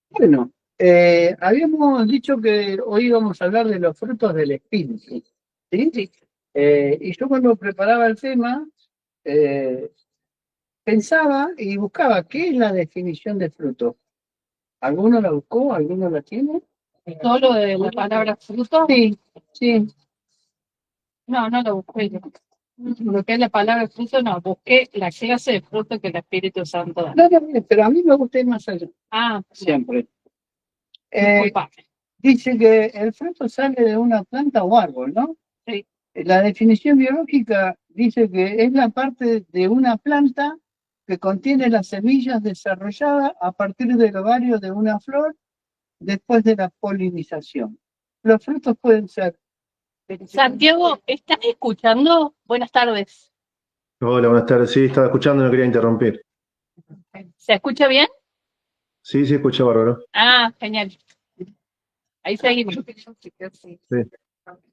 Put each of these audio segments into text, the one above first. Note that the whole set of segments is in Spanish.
Bueno, habíamos dicho que hoy íbamos a hablar de los frutos del espíritu, ¿sí? Sí. Y yo cuando preparaba el tema, eh, pensaba y buscaba qué es la definición de fruto. ¿Alguno la buscó? ¿Alguno la tiene? Solo de la palabra fruto. Sí, sí. No, no lo busqué yo. Lo que es la palabra fruto, no, busqué la clase de fruto que el Espíritu Santo da. No, no, pero a mí me gusta ir más allá, Ah, siempre. Eh, disculpa. Dice que el fruto sale de una planta o árbol, ¿no? Sí. La definición biológica dice que es la parte de una planta que contiene las semillas desarrolladas a partir del ovario de una flor después de la polinización. Los frutos pueden ser Santiago, ¿estás escuchando? Buenas tardes. Hola, buenas tardes. Sí, estaba escuchando, no quería interrumpir. ¿Se escucha bien? Sí, sí, escuché bárbaro. Ah, genial. Ahí seguimos. Sí.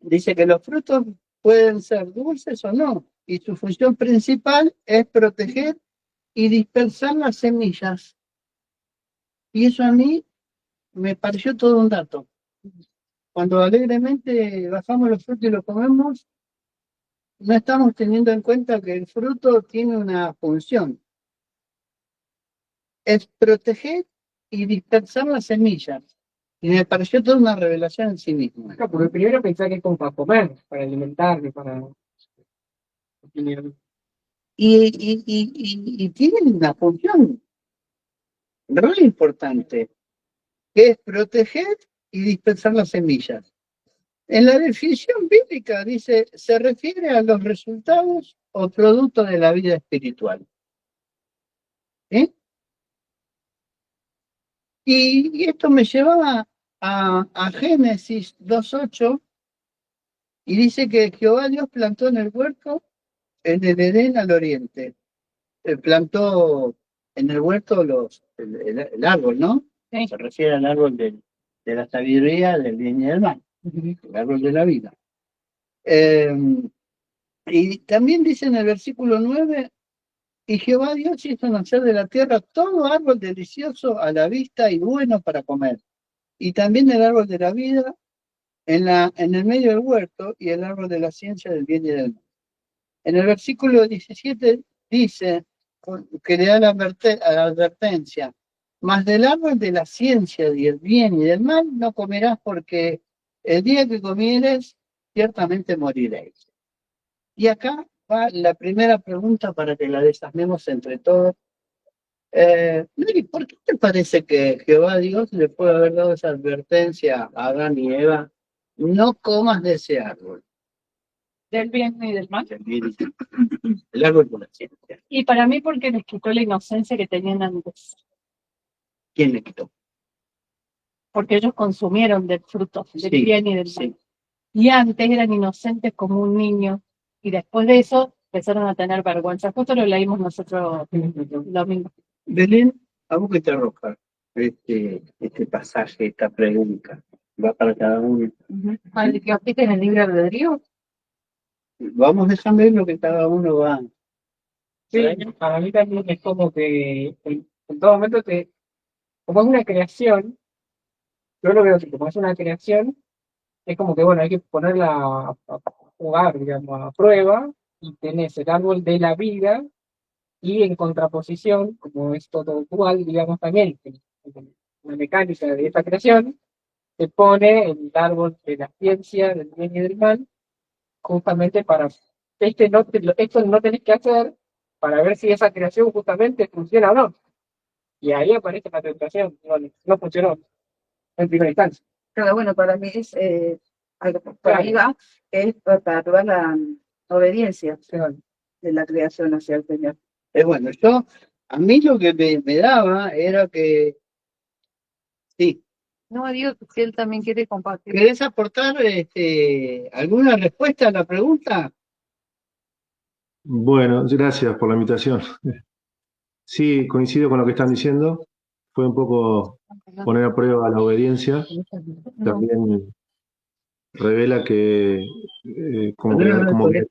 dice que los frutos pueden ser dulces o no, y su función principal es proteger y dispersar las semillas. Y eso a mí me pareció todo un dato. Cuando alegremente bajamos los frutos y los comemos, no estamos teniendo en cuenta que el fruto tiene una función, es proteger y dispersar las semillas. Y me pareció toda una revelación en sí misma. Claro, porque primero pensé que es como para comer, para alimentarme, para... Y tienen una función re importante, que es proteger y dispersar las semillas. En la definición bíblica dice, se refiere a los resultados o productos de la vida espiritual. ¿Eh? Y esto me llevaba a Génesis 2.8 y dice que Jehová Dios plantó en el huerto, en el Edén al oriente. Plantó en el huerto el árbol, ¿no? Sí. Se refiere al árbol de la sabiduría, del bien y del mal, el árbol de la vida. Eh, y también dice en el versículo 9, y Jehová Dios hizo nacer de la tierra todo árbol delicioso a la vista y bueno para comer. Y también el árbol de la vida en el medio del huerto y el árbol de la ciencia del bien y del mal. En el versículo 17 dice que le da la advertencia, mas del árbol de la ciencia del bien y del mal no comerás porque el día que comieres ciertamente moriréis. Y acá va la primera pregunta para que la desarmemos entre todos. Mary, ¿por qué te parece que Jehová Dios le puede haber dado esa advertencia a Adán y Eva? No comas de ese árbol. Del bien y del mal. El árbol de la ciencia. Y para mí porque les quitó la inocencia que tenían antes. ¿Quién le quitó? Porque ellos consumieron del fruto, del Sí, bien y del mal. sí. Y antes eran inocentes como un niño. Y después de eso empezaron a tener vergüenza. Justo lo leímos nosotros el domingo. Belén, ¿a vos qué te arroja este pasaje, esta pregunta? Va para cada uno. ¿Al que aplica en el libre albedrío? Vamos dejando ver lo que cada uno va. Sí, para mí también es como que en todo momento como es una creación, yo lo veo así, como es una creación, es como que bueno, hay que ponerla a jugar, digamos, a prueba, y tenés el árbol de la vida, y en contraposición, como es todo dual, digamos también, que la mecánica de esta creación, se pone el árbol de la ciencia, del bien y del mal, justamente para esto no tenés que hacer para ver si esa creación justamente funciona o no. Y ahí aparece la tentación, no, no funcionó en primera instancia. Claro, bueno, para mí es, algo por Claro, ahí va, es para probar la obediencia claro. de la creación hacia el Señor. Bueno, a mí lo que me daba era que, sí, No, digo que él también quiere compartir. ¿querés aportar alguna respuesta a la pregunta? Bueno, gracias por la invitación. Sí, coincido con lo que están diciendo. Fue un poco poner a prueba la obediencia. También revela que, como que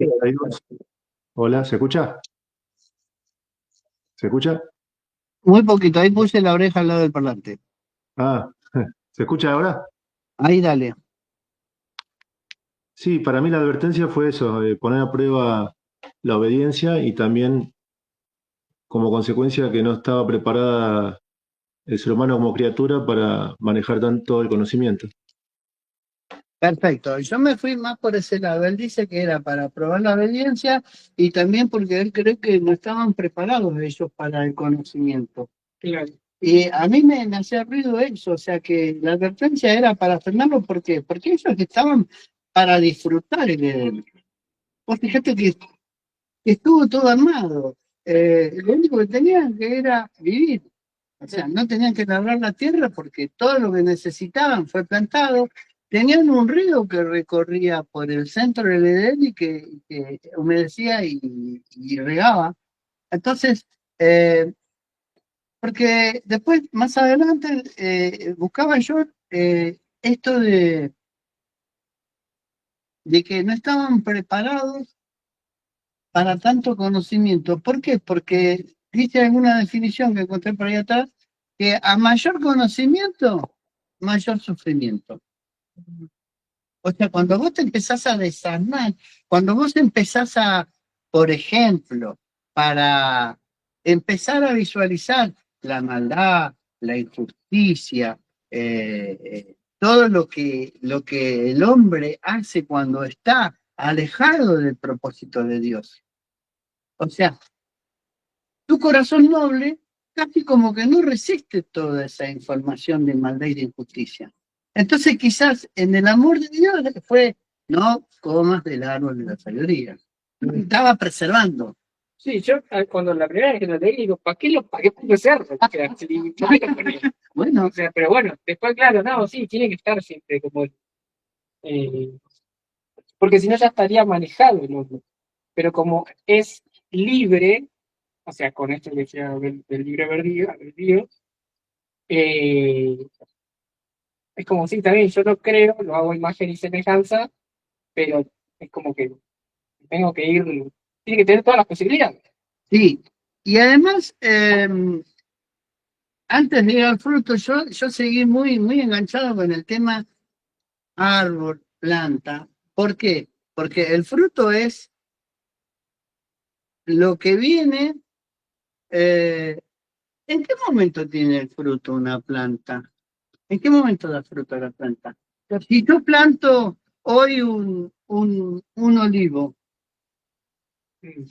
Hola, ¿se escucha? ¿Se escucha? Muy poquito, ahí puse la oreja al lado del parlante. Ah, ¿se escucha ahora? Ahí dale. Sí, para mí la advertencia fue eso, poner a prueba la obediencia y también como consecuencia que no estaba preparada el ser humano como criatura para manejar tanto el conocimiento. Perfecto. Yo me fui más por ese lado. Él dice que era para probar la obediencia y también porque él cree que no estaban preparados ellos para el conocimiento. Claro. Y a mí me hacía ruido eso, o sea que la advertencia era para frenarlo, ¿por qué? Porque ellos estaban para disfrutar el Edén. Vos fíjate que estuvo todo armado. Lo único que tenían que era vivir. O sea, no tenían que labrar la tierra porque todo lo que necesitaban fue plantado. Tenían un río que recorría por el centro del Edén y que humedecía y regaba. Entonces, porque después, más adelante, buscaba yo esto de que no estaban preparados para tanto conocimiento. ¿Por qué? Porque dice alguna definición que encontré por ahí atrás, que a mayor conocimiento, mayor sufrimiento. O sea, cuando vos te empezás a desarmar, cuando vos empezás a, por ejemplo, para empezar a visualizar la maldad, la injusticia, todo lo que el hombre hace cuando está alejado del propósito de Dios. O sea, tu corazón noble casi como que no resiste toda esa información de maldad y de injusticia. Entonces quizás en el amor de Dios fue, no comas del árbol de la sabiduría. Lo estaba preservando. Sí, yo cuando la primera vez que lo leí, digo, ¿para qué pongo ese árbol? O sea, si no me lo ponía. Bueno, O sea, pero bueno, después, claro, no, sí, tiene que estar siempre como. eh, Porque si no ya estaría manejado el hombre. Pero como es libre, o sea, con esto que decía del libre albedrío, eh, es como sí, también yo lo creo, lo hago a imagen y semejanza, pero es como que tengo que ir, tiene que tener todas las posibilidades. sí. Y además, antes de ir al fruto, yo seguí muy enganchado con el tema árbol, planta. ¿Por qué? Porque el fruto es lo que viene. ¿En qué momento tiene el fruto una planta? ¿En qué momento da fruto la planta? Si yo planto hoy un olivo,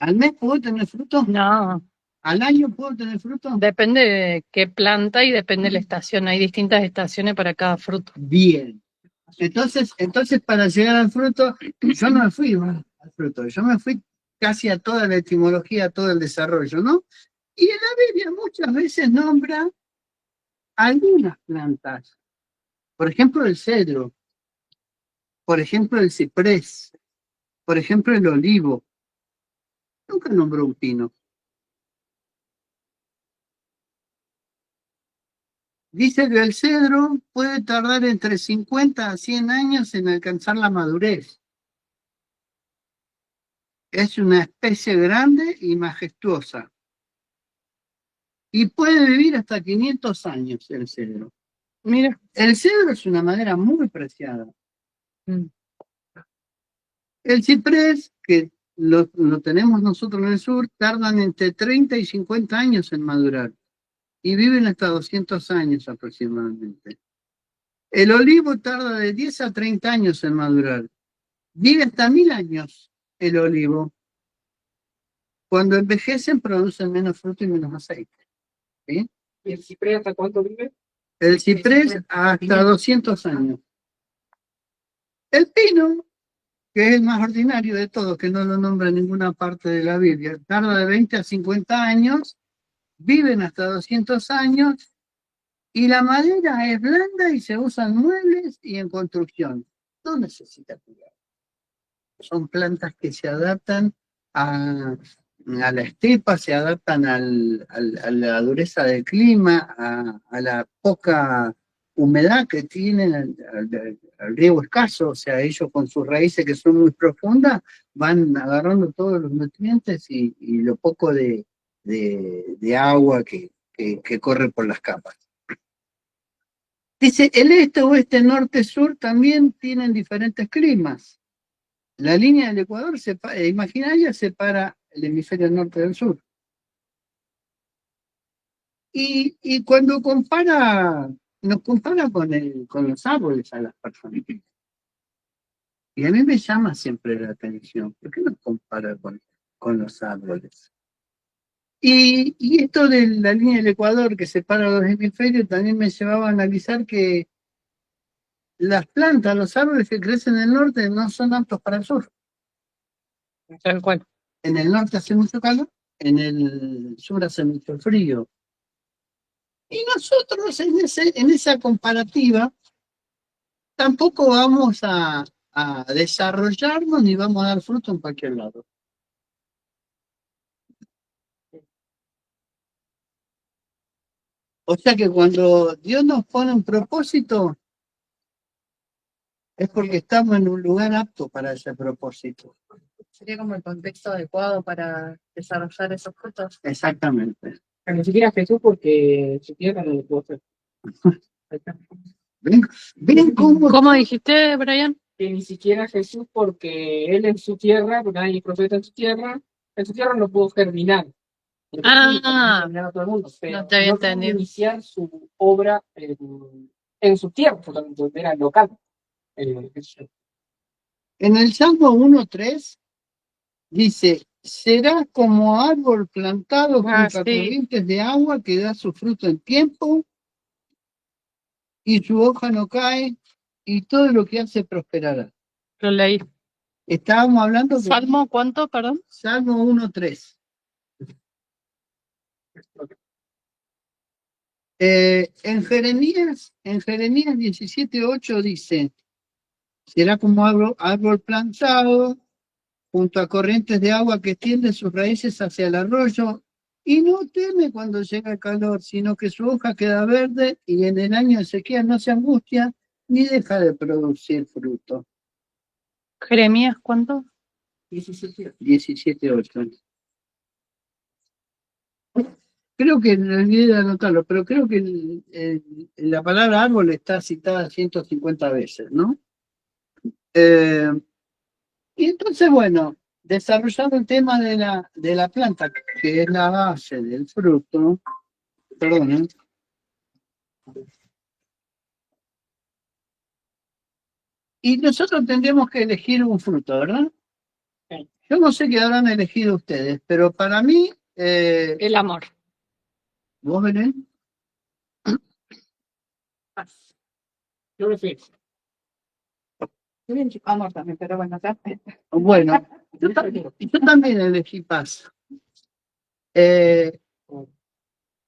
¿al mes puedo tener fruto? No, ¿Al año puedo tener fruto? depende de qué planta y depende de la estación. Hay distintas estaciones para cada fruto. Bien. Entonces para llegar al fruto, yo no me fui al fruto, yo me fui casi a toda la etimología, a todo el desarrollo, ¿no? Y en la Biblia muchas veces nombra algunas plantas, por ejemplo el cedro, por ejemplo el ciprés, por ejemplo el olivo, nunca nombró un pino. Dice que el cedro puede tardar entre 50 a 100 años en alcanzar la madurez. Es una especie grande y majestuosa. Y puede vivir hasta 500 años el cedro. Mira, El cedro es una madera muy preciada. mm, El ciprés, que lo tenemos nosotros en el sur, tardan entre 30 y 50 años en madurar. Y viven hasta 200 años aproximadamente. El olivo tarda de 10 a 30 años en madurar. Vive hasta 1000 años el olivo. Cuando envejecen producen menos fruto y menos aceite. ¿Sí? ¿Y el ciprés hasta cuánto vive? El ciprés hasta 200 años. El pino, que es el más ordinario de todos, que no lo nombra en ninguna parte de la Biblia, tarda de 20 a 50 años, viven hasta 200 años y la madera es blanda y se usa en muebles y en construcción. No necesita cuidado. Son plantas que se adaptan a la estepa, se adaptan a la dureza del clima, a la poca humedad que tienen, al riego escaso, o sea, ellos con sus raíces que son muy profundas van agarrando todos los nutrientes y lo poco de agua que corre por las capas. Dice, el este, oeste, norte, sur también tienen diferentes climas. La línea del Ecuador imaginaria separa el hemisferio norte del sur. Y cuando nos compara con los árboles a las personas. Y a mí me llama siempre la atención, ¿por qué nos compara con los árboles? Y esto de la línea del Ecuador que separa los hemisferios también me llevaba a analizar que las plantas, los árboles que crecen en el norte no son aptos para el sur. Tal cual. En el norte hace mucho calor, en el sur hace mucho frío. Y nosotros en esa comparativa tampoco vamos a desarrollarnos ni vamos a dar fruto en cualquier lado. O sea que cuando Dios nos pone un propósito, es porque estamos en un lugar apto para ese propósito. Sería como el contexto adecuado para desarrollar esos frutos. Exactamente. Ni siquiera Jesús porque su tierra no lo pudo hacer. ¿Ven cómo? ¿Cómo dijiste, Brian? Que ni siquiera Jesús porque él en su tierra, porque nadie es profeta en su tierra no pudo germinar. Porque Ah, germinar a todo el mundo, pero no te había no pudo entendido. iniciar su obra en su tierra, donde era local. Jesús. En el Salmo 1:3 dice, será como árbol plantado junto a sí. corrientes de agua que da su fruto en tiempo y su hoja no cae y todo lo que hace prosperará. Lo leí. Estábamos hablando de ¿Salmo cuánto, perdón? Salmo 1:3. En Jeremías 17:8 dice, será como árbol plantado junto a corrientes de agua que extiende sus raíces hacia el arroyo y no teme cuando llega el calor, sino que su hoja queda verde y en el año de sequía no se angustia ni deja de producir fruto. Jeremías, ¿cuánto? 17:8. Creo que no olvidé de anotarlo, pero creo que la palabra árbol está citada 150 veces, ¿no? Y entonces, bueno, desarrollando el tema de la planta, que es la base del fruto, perdón, y nosotros tendremos que elegir un fruto, ¿verdad? Yo no sé qué habrán elegido ustedes, pero para mí, El amor. ¿vos venés? Yo lo sé. Yo bien amor también, pero bueno, acá. Bueno, yo también elegí paz.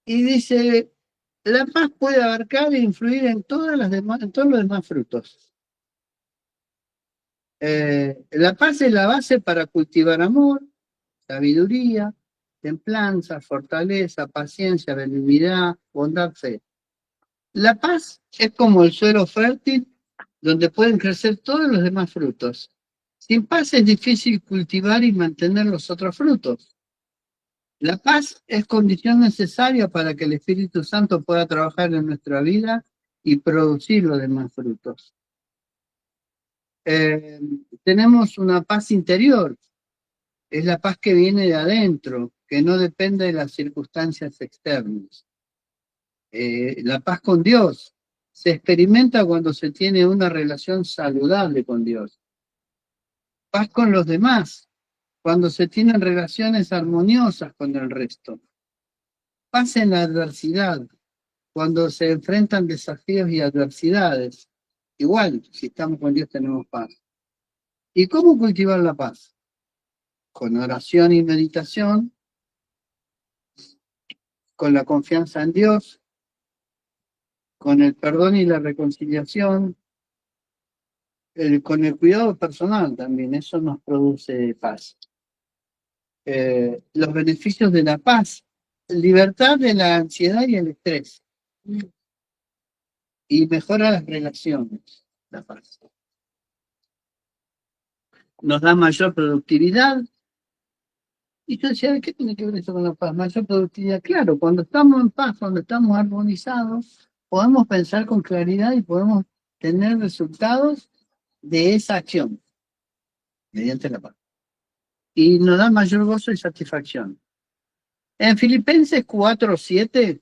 Y dice, la paz puede abarcar e influir en todos los demás frutos. La paz es la base para cultivar amor, sabiduría, templanza, fortaleza, paciencia, benignidad, bondad, fe. La paz es como el suelo fértil donde pueden crecer todos los demás frutos. Sin paz es difícil cultivar y mantener los otros frutos. La paz es condición necesaria para que el Espíritu Santo pueda trabajar en nuestra vida y producir los demás frutos. Tenemos una paz interior, es la paz que viene de adentro, que no depende de las circunstancias externas. La paz con Dios se experimenta cuando se tiene una relación saludable con Dios. Paz con los demás, cuando se tienen relaciones armoniosas con el resto. Paz en la adversidad, cuando se enfrentan desafíos y adversidades. Igual, si estamos con Dios tenemos paz. ¿Y cómo cultivar la paz? Con oración y meditación, con la confianza en Dios, con el perdón y la reconciliación, con el cuidado personal también, eso nos produce paz. Los beneficios de la paz, libertad de la ansiedad y el estrés, y mejora las relaciones, la paz. Nos da mayor productividad. Y yo decía, ¿qué tiene que ver eso con la paz? Mayor productividad. Claro, cuando estamos en paz, cuando estamos armonizados, podemos pensar con claridad y podemos tener resultados de esa acción mediante la paz. Y nos da mayor gozo y satisfacción. En Filipenses 4:7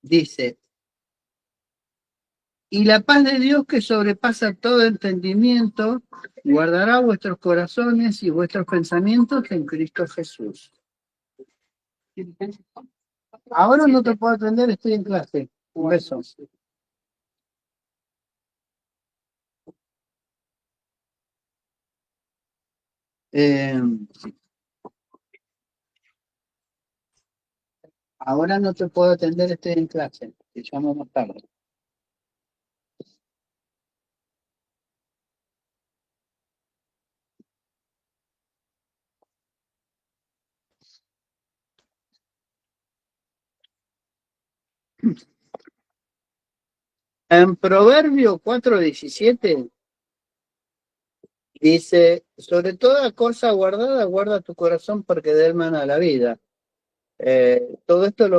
dice, y la paz de Dios que sobrepasa todo entendimiento, guardará vuestros corazones y vuestros pensamientos en Cristo Jesús. Ahora no te puedo atender, estoy en clase. Un beso. Ahora no te puedo atender, estoy en clase. Te llamo más tarde. En Proverbio 4:17 dice, sobre toda cosa guardada, guarda tu corazón porque de él mana la vida. Todo esto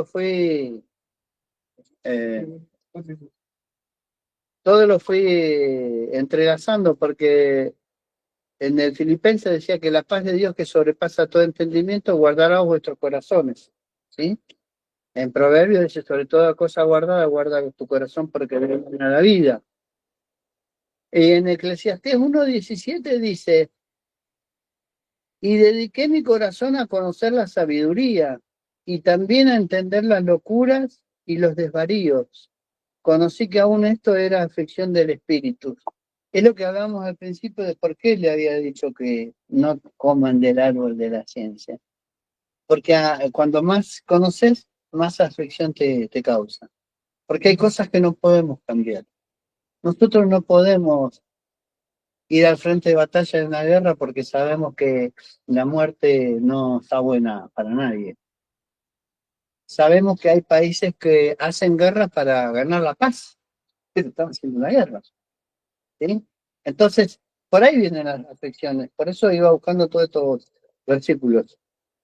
todo lo fui entrelazando porque en el Filipenses decía que la paz de Dios que sobrepasa todo entendimiento guardará vuestros corazones, ¿sí? En Proverbios dice, sobre toda cosa guardada, guarda tu corazón porque de él mana la vida. Y en Eclesiastés 1:17 dice, y dediqué mi corazón a conocer la sabiduría y también a entender las locuras y los desvaríos. Conocí que aún esto era aflicción del espíritu. Es lo que hablamos al principio de por qué le había dicho que no coman del árbol de la ciencia. Porque cuando más conoces, más aflicción te causa. Porque hay cosas que no podemos cambiar. Nosotros no podemos ir al frente de batalla de una guerra porque sabemos que la muerte no está buena para nadie. Sabemos que hay países que hacen guerra para ganar la paz, pero están haciendo una guerra, ¿sí? Entonces, por ahí vienen las afecciones. Por eso iba buscando todos estos versículos.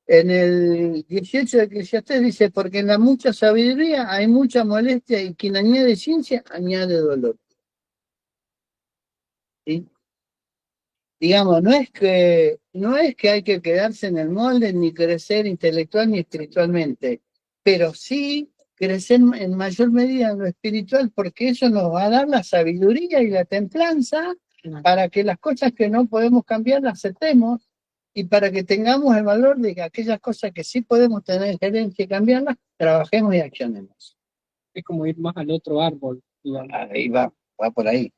En el 18 de Eclesiastés dice, porque en la mucha sabiduría hay mucha molestia y quien añade ciencia añade dolor. ¿Sí? Digamos, no es que hay que quedarse en el molde ni crecer intelectual ni espiritualmente, pero sí crecer en mayor medida en lo espiritual, porque eso nos va a dar la sabiduría y la templanza para que las cosas que no podemos cambiar las aceptemos y para que tengamos el valor de que aquellas cosas que sí podemos tener gerencia y cambiarlas, trabajemos y accionemos. Es como ir más al otro árbol, digamos. Ahí va por ahí.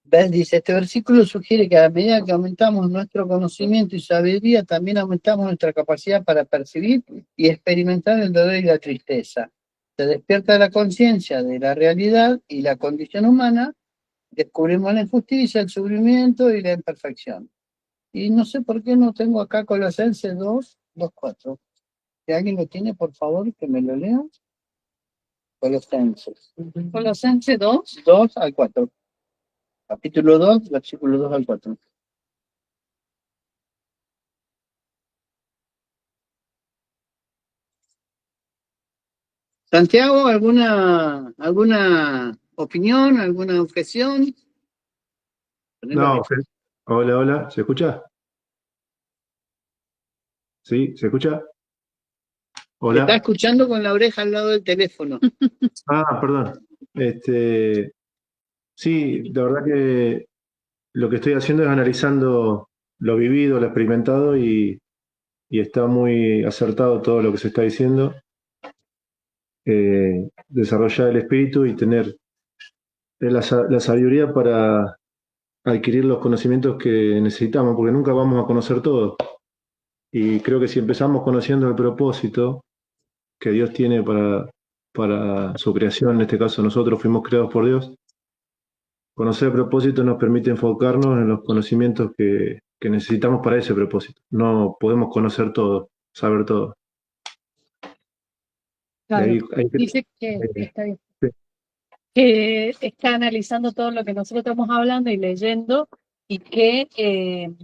¿Ves? Dice, este versículo sugiere que a medida que aumentamos nuestro conocimiento y sabiduría, también aumentamos nuestra capacidad para percibir y experimentar el dolor y la tristeza. Se despierta la conciencia de la realidad y la condición humana, descubrimos la injusticia, el sufrimiento y la imperfección. Y no sé por qué no tengo acá Colosenses 2:4. Si alguien lo tiene, por favor, que me lo lea. Colosenses. Colosenses 2. 2-4. Capítulo 2, versículo 2-4. Santiago, ¿alguna opinión, alguna objeción? No, hola, hola, ¿se escucha? ¿Sí? ¿Se escucha? Te está Hola. escuchando con la oreja al lado del teléfono. Ah, perdón. Sí, la verdad que lo que estoy haciendo es analizando lo vivido, lo experimentado y está muy acertado todo lo que se está diciendo. Desarrollar el espíritu y tener la sabiduría para adquirir los conocimientos que necesitamos, porque nunca vamos a conocer todo. Y creo que si empezamos conociendo el propósito que Dios tiene para su creación, en este caso nosotros fuimos creados por Dios, conocer el propósito nos permite enfocarnos en los conocimientos que necesitamos para ese propósito. No podemos conocer todo, saber todo. Claro. Ahí Dice que está bien. sí. Que está analizando todo lo que nosotros estamos hablando y leyendo y que,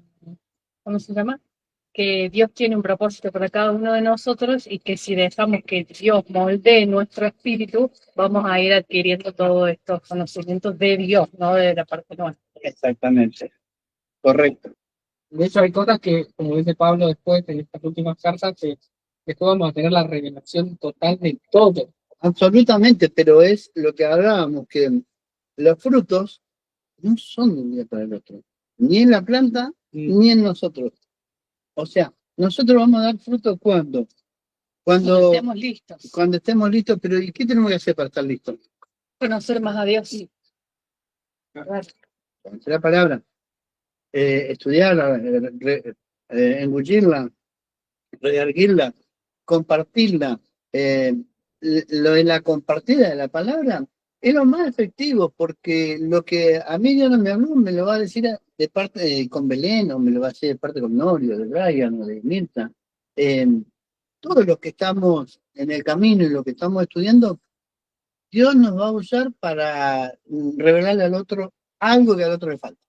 ¿cómo se llama? que Dios tiene un propósito para cada uno de nosotros y que si dejamos que Dios moldee nuestro espíritu, vamos a ir adquiriendo todos estos conocimientos de Dios, no de la parte nuestra. Exactamente, correcto. De hecho, hay cosas que, como dice Pablo después en estas últimas cartas, que después vamos a tener la revelación total de todo. Absolutamente, pero es lo que hablábamos, que los frutos no son de un día para el otro, ni en la planta, ni en nosotros. O sea, nosotros vamos a dar fruto ¿cuándo? Cuando estemos listos. Cuando estemos listos, pero ¿y qué tenemos que hacer para estar listos? Conocer más a Dios. Sí. Conocer la palabra, estudiarla, engullirla, redarguirla, compartirla. Lo de la compartida de la palabra es lo más efectivo, porque lo que a mí Dios no me habló, me lo va a decir de parte con Belén, o me lo va a decir de parte con Norio, de Brian o de Mirta. Todos los que estamos en el camino y los que estamos estudiando, Dios nos va a usar para revelarle al otro algo que al otro le falta.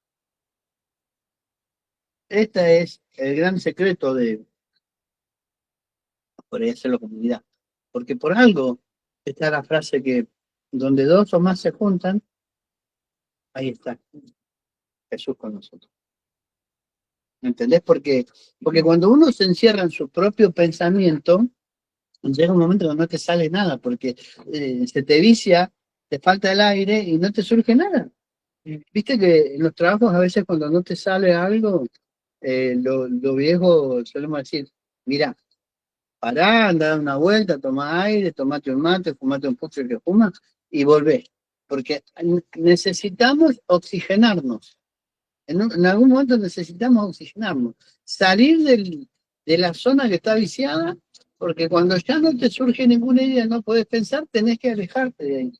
Este es el gran secreto de, por hacerlo comunidad. Porque por algo está la frase que donde dos o más se juntan, ahí está Jesús con nosotros. ¿Me entendés? Porque cuando uno se encierra en su propio pensamiento, llega un momento que no te sale nada, porque se te vicia, te falta el aire y no te surge nada. Viste que en los trabajos a veces cuando no te sale algo, lo viejo solemos decir, mira, pará, anda a dar una vuelta, toma aire, tomate un mate, fumate un pucho que fuma y volvés. Porque necesitamos oxigenarnos. En algún momento necesitamos oxigenarnos. Salir de la zona que está viciada, porque cuando ya no te surge ninguna idea, no podés pensar, tenés que alejarte de ahí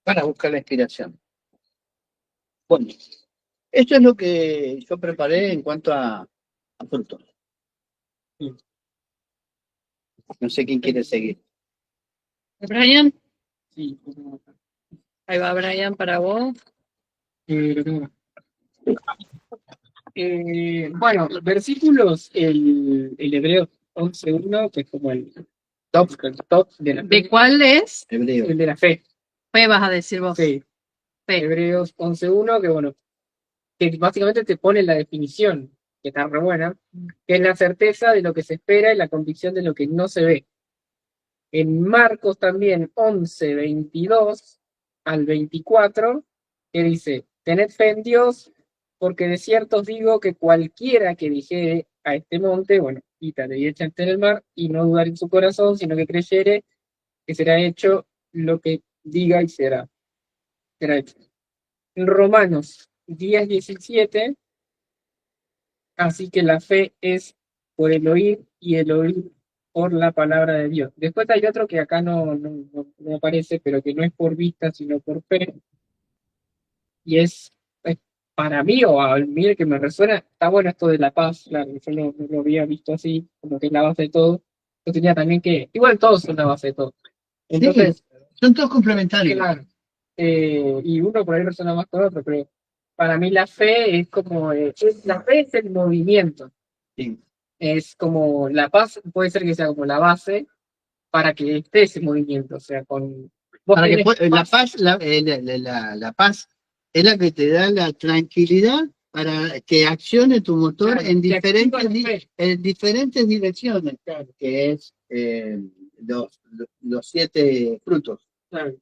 para buscar la inspiración. Bueno, esto es lo que yo preparé en cuanto a frutos. No sé quién quiere seguir. Brian, Sí. ahí va Brian para vos. Lo tengo. Bueno, versículos, el Hebreo 11:1, que es como el top de la ¿De fe. cuál es? Hebreo. El de la fe. Fe vas a decir vos. Sí. Fe. Hebreos 11:1, que bueno, que básicamente te pone la definición, que está re buena, que es la certeza de lo que se espera y la convicción de lo que no se ve. En Marcos también 11:22 al 24, que dice, tened fe en Dios, porque de cierto os digo que cualquiera que dijere a este monte, bueno, quítate y échate en el mar, y no dudar en su corazón, sino que creyere que será hecho lo que diga y será hecho. En Romanos 10:17, así que la fe es por el oír y el oír por la palabra de Dios. Después hay otro que acá no aparece, pero que no es por vista, sino por fe. Y es para mí, o a mí que me resuena, está bueno esto de la paz, claro, yo no lo había visto así, como que es la base de todo. Yo tenía también que, igual todos son la base de todo. Entonces, Sí, son todos complementarios. claro, y uno por ahí resuena más con otro, pero para mí la fe es como, la fe es el movimiento. Sí. Es como la paz, puede ser que sea como la base para que esté ese movimiento, o sea, con... Para que la paz, la paz es la que te da la tranquilidad para que accione tu motor Claro, en que activa la diferentes, fe. en diferentes direcciones, Claro. que es los 7 frutos. Claro.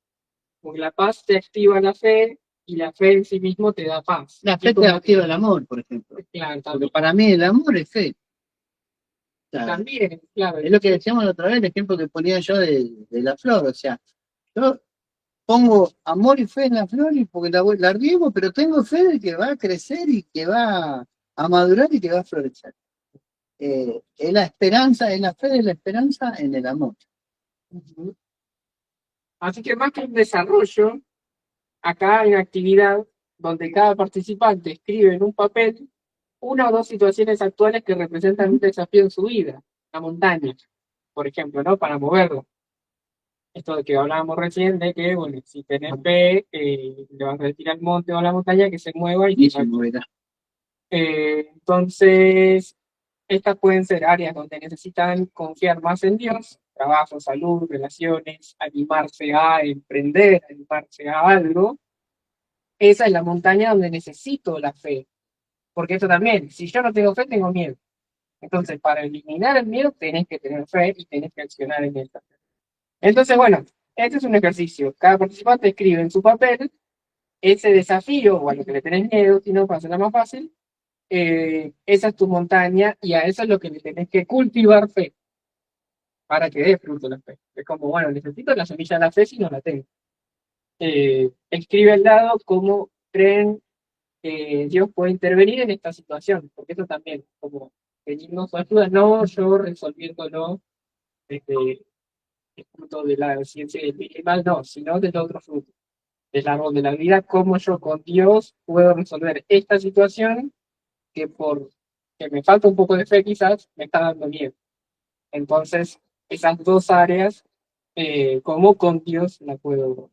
Porque la paz te activa la fe y la fe en sí mismo te da paz. La Y fe te como activa que- el amor, por ejemplo. Claro, Porque para mí el amor es fe. O sea, también, claro. es lo que decíamos la otra vez, el ejemplo que ponía yo de la flor. O sea, yo pongo amor y fe en la flor y porque la riego, pero tengo fe de que va a crecer y que va a madurar y que va a florecer. Es la esperanza, es la fe de la esperanza en el amor. Ujú. Así que más que un desarrollo, acá hay una actividad donde cada participante escribe en un papel una o dos situaciones actuales que representan un desafío en su vida. La montaña, por ejemplo, ¿no? Para moverlo. Esto de que hablábamos recién de que, bueno, si tenés fe, le vas a decir al monte o a la montaña que se mueva y Y que se moverá. Entonces, estas pueden ser áreas donde necesitan confiar más en Dios, trabajo, salud, relaciones, animarse a emprender, animarse a algo. Esa es la montaña donde necesito la fe, porque eso también, si yo no tengo fe, tengo miedo. Entonces, para eliminar el miedo, tenés que tener fe y tenés que accionar en esta. Entonces, bueno, este es un ejercicio. Cada participante escribe en su papel ese desafío o a lo que le tenés miedo, si no, para hacerla más fácil. Esa es tu montaña y a eso es lo que le tenés que cultivar fe para que dé fruto la fe. Es como, bueno, necesito la semilla de la fe si no la tengo. Escribe al lado cómo creen que Dios puede intervenir en esta situación, porque eso también, como pedirnos su ayuda, no yo resolviéndolo este, el fruto de la ciencia y el bien y mal, no, sino del otro fruto, del árbol de la vida, cómo yo con Dios puedo resolver esta situación que por que me falta un poco de fe quizás me está dando miedo. Entonces, esas dos áreas, cómo con Dios la puedo.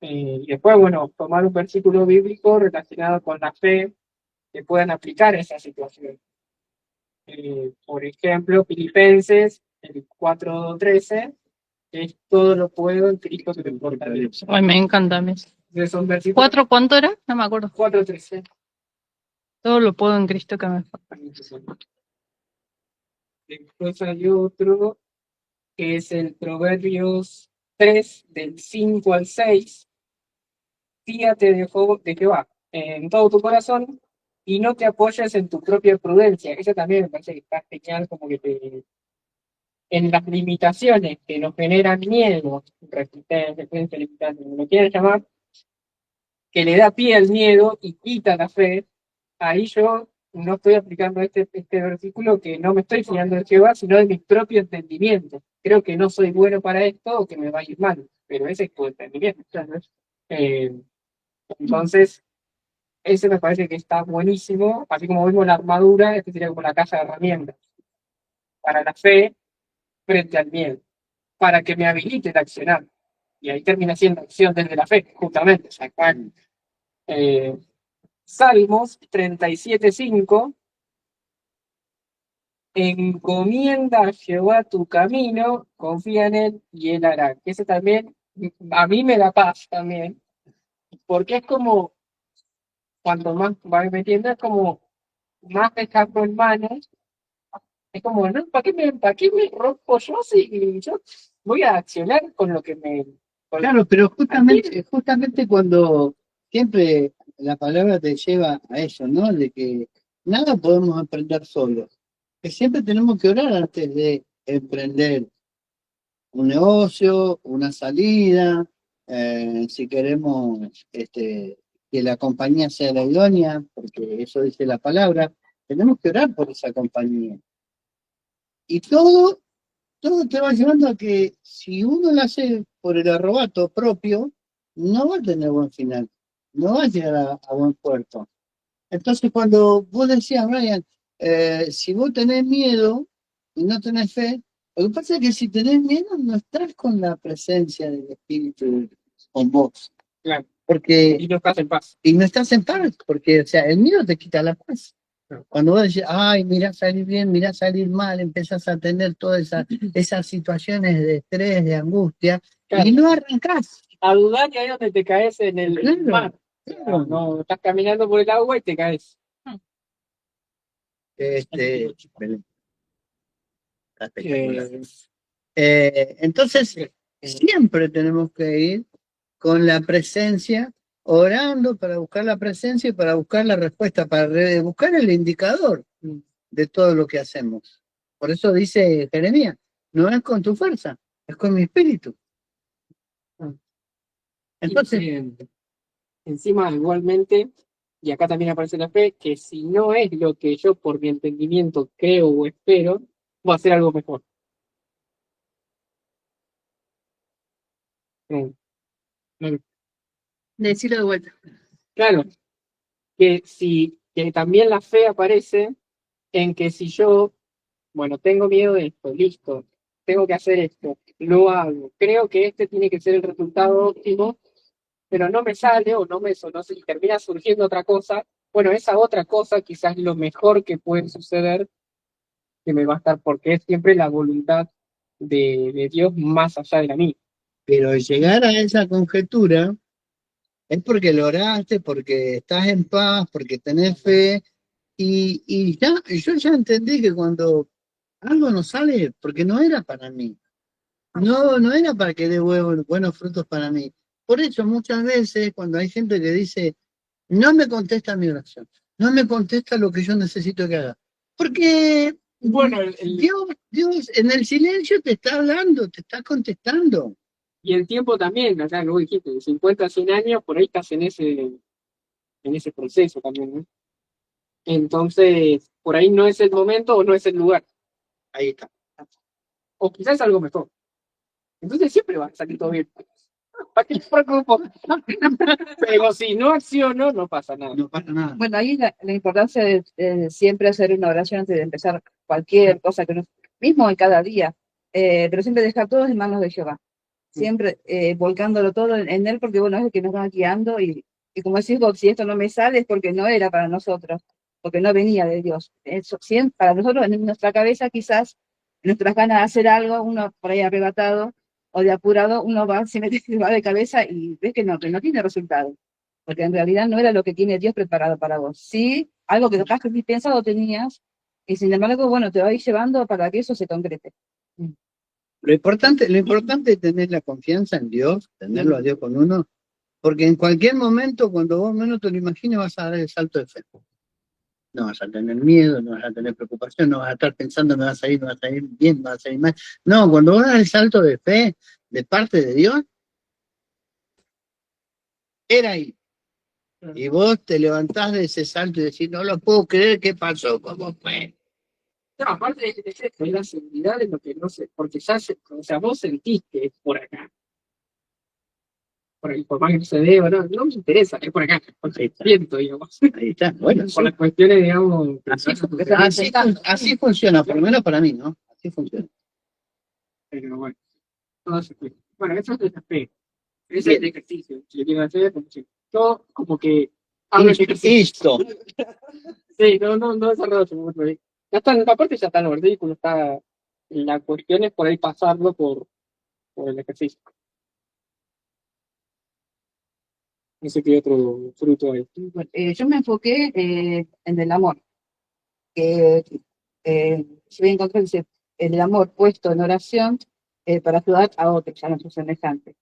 Y después, bueno, tomar un versículo bíblico relacionado con la fe que puedan aplicar a esa situación. Por ejemplo, Filipenses, el 4:13, es todo lo puedo en Cristo que me fortalece. Ay, me encanta a mí. Entonces son versículos ¿Cuatro cuánto era? No me acuerdo. 4:13. Todo lo puedo en Cristo que me Después hay otro que es el Proverbios 3, del 5 al 6. Fíate de Jehová en todo tu corazón y no te apoyes en tu propia prudencia. Eso también me parece que está genial, como que en las limitaciones que nos generan miedo, resistencia, limitación, como lo quieran llamar, que le da pie al miedo y quita la fe. Ahí yo no estoy aplicando este versículo, que no me estoy fiando de Jehová, sino de mi propio entendimiento. Creo que no soy bueno para esto o que me va a ir mal, pero ese es tu entendimiento. Eh, entonces, ese me parece que está buenísimo. Así como vimos la armadura, este sería como la caja de herramientas para la fe frente al miedo, para que me habilite a accionar. Y ahí termina siendo acción desde la fe, justamente. Eh, Salmos 37:5. Encomienda a Jehová tu camino, confía en él y él hará. Que ese también, a mí me da paz también, porque es como, cuando más va metiendo, es como más dejarlo en manos, es como, no, para qué me rompo yo si yo voy a accionar con lo que me... Claro, pero justamente cuando siempre la palabra te lleva a eso, ¿no? De que nada podemos emprender solos. Que siempre tenemos que orar antes de emprender un negocio, una salida, si queremos que la compañía sea la idónea, porque eso dice la palabra, tenemos que orar por esa compañía. Y todo te va llevando a que si uno lo hace por el arrobato propio, no va a tener buen final, no va a llegar a buen puerto. Entonces, cuando vos decías, Ryan, si vos tenés miedo y no tenés fe, lo que pasa es que si tenés miedo no estás con la presencia del Espíritu con vos. Claro. Porque, y no estás en paz. Y no estás en paz, porque o sea, el miedo te quita la paz. Cuando vos decís, ay, mirá salir bien, mirá salir mal, empezás a tener todas esas situaciones de estrés, de angustia, Claro. y no arrancás. A dudar y ahí donde te caes en el Claro, mar. claro. No, estás caminando por el agua y te caes. Belén. Espectacular. Entonces, siempre tenemos que ir con la presencia, orando para buscar la presencia y para buscar la respuesta, para buscar el indicador de todo lo que hacemos. Por eso dice Jeremías, no es con tu fuerza, es con mi espíritu. Entonces, encima, igualmente, y acá también aparece la fe, que si no es lo que yo por mi entendimiento creo o espero, voy a hacer algo mejor. Decirlo de vuelta. Claro, que también la fe aparece en que si yo, bueno, tengo miedo de esto, listo, tengo que hacer esto, lo hago, creo que este tiene que ser el resultado óptimo, pero no me sale o no sé, y termina surgiendo otra cosa, bueno, esa otra cosa quizás lo mejor que puede suceder que me va a estar, porque es siempre la voluntad de Dios más allá de la mía. Pero llegar a esa conjetura es porque lo oraste, porque estás en paz, porque tenés fe, y ya, yo ya entendí que cuando algo no sale, porque no era para mí, no era para que dé buenos frutos para mí. Por eso muchas veces cuando hay gente que dice, no me contesta mi oración, no me contesta lo que yo necesito que haga, porque Bueno, Dios en el silencio te está hablando, te está contestando. y el tiempo también, acá lo dijiste, de 50 a 100 años, por ahí estás en ese proceso también, ¿no? Entonces, por ahí no es el momento o no es el lugar. Ahí está. O quizás algo mejor. Entonces siempre va a salir todo bien. ¿Para qué me preocupo? Pero si no acciono, no pasa nada. No pasa nada. Bueno, ahí la importancia de siempre hacer una oración antes de empezar cualquier cosa que uno, mismo en cada día, pero siempre dejar todo en manos de Jehová. Siempre volcándolo todo en Él, porque bueno, es el que nos va guiando y como decís vos, si esto no me sale es porque no era para nosotros, porque no venía de Dios. Eso, siempre, para nosotros, en nuestra cabeza, quizás, en nuestras ganas de hacer algo, uno por ahí arrebatado o de apurado, uno va, se mete, va de cabeza y ves que no tiene resultado, porque en realidad no era lo que tiene Dios preparado para vos. Sí, algo que capaz que ni pensado tenías, y sin embargo, bueno, te va a ir llevando para que eso se concrete. Lo importante es tener la confianza en Dios, tenerlo a Dios con uno, porque en cualquier momento, cuando vos menos te lo imagines, vas a dar el salto de fe. No vas a tener miedo, no vas a tener preocupación, no vas a estar pensando me va a salir bien, me va a salir mal. No, cuando vos das el salto de fe de parte de Dios, era ahí. Y vos te levantás de ese salto y decís, no lo puedo creer, ¿qué pasó? ¿Cómo fue? No, aparte de la seguridad de lo que no sé, porque ya o sea, vos sentís que es por acá. Por más que no se dé, no me interesa, es por acá, porque siento, digamos. Ahí está, bueno, Por las cuestiones, digamos, así funciona, por lo menos para mí, ¿no? Así funciona. pero bueno, todo se puede. Bueno, eso es desafío. Ese es el ejercicio. Si lo quiero hacer, yo como que hablo de ejercicio. Listo. Sí, no desarrollo mucho ahí. Ya está, aparte ya está en el vehículo, está. La cuestión es por ahí pasarlo por el ejercicio. No sé qué otro fruto hay. Bueno, yo me enfoqué en el amor, que se voy a encontrar dice, el amor puesto en oración para ayudar a otros, a nuestros semejantes.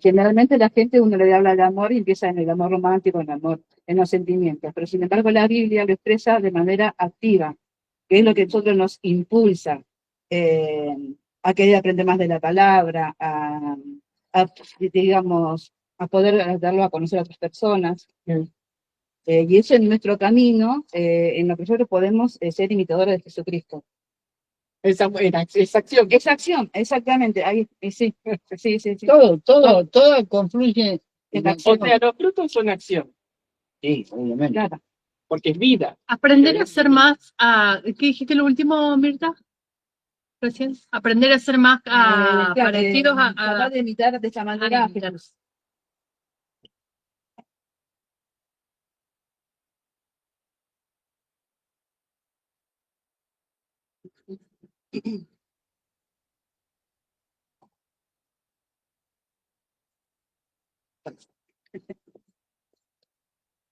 Generalmente la gente uno le habla de amor y empieza en el amor romántico, en el amor, en los sentimientos, pero sin embargo la Biblia lo expresa de manera activa, que es lo que a nosotros nos impulsa eh, a querer aprender más de la palabra, digamos, a poder darlo a conocer a otras personas. Y eso en nuestro camino, en lo que nosotros podemos ser imitadores de Jesucristo. Esa acción. Esa acción, exactamente, ahí, sí. Todo confluye en la O sea, los frutos son acción, Sí, obviamente. Claro. porque es vida. Aprender a ser más, ¿qué dijiste lo último, Mirta? Recién. Aprender a ser más Claro, parecidos capaz de imitar de esa manera a Jesús.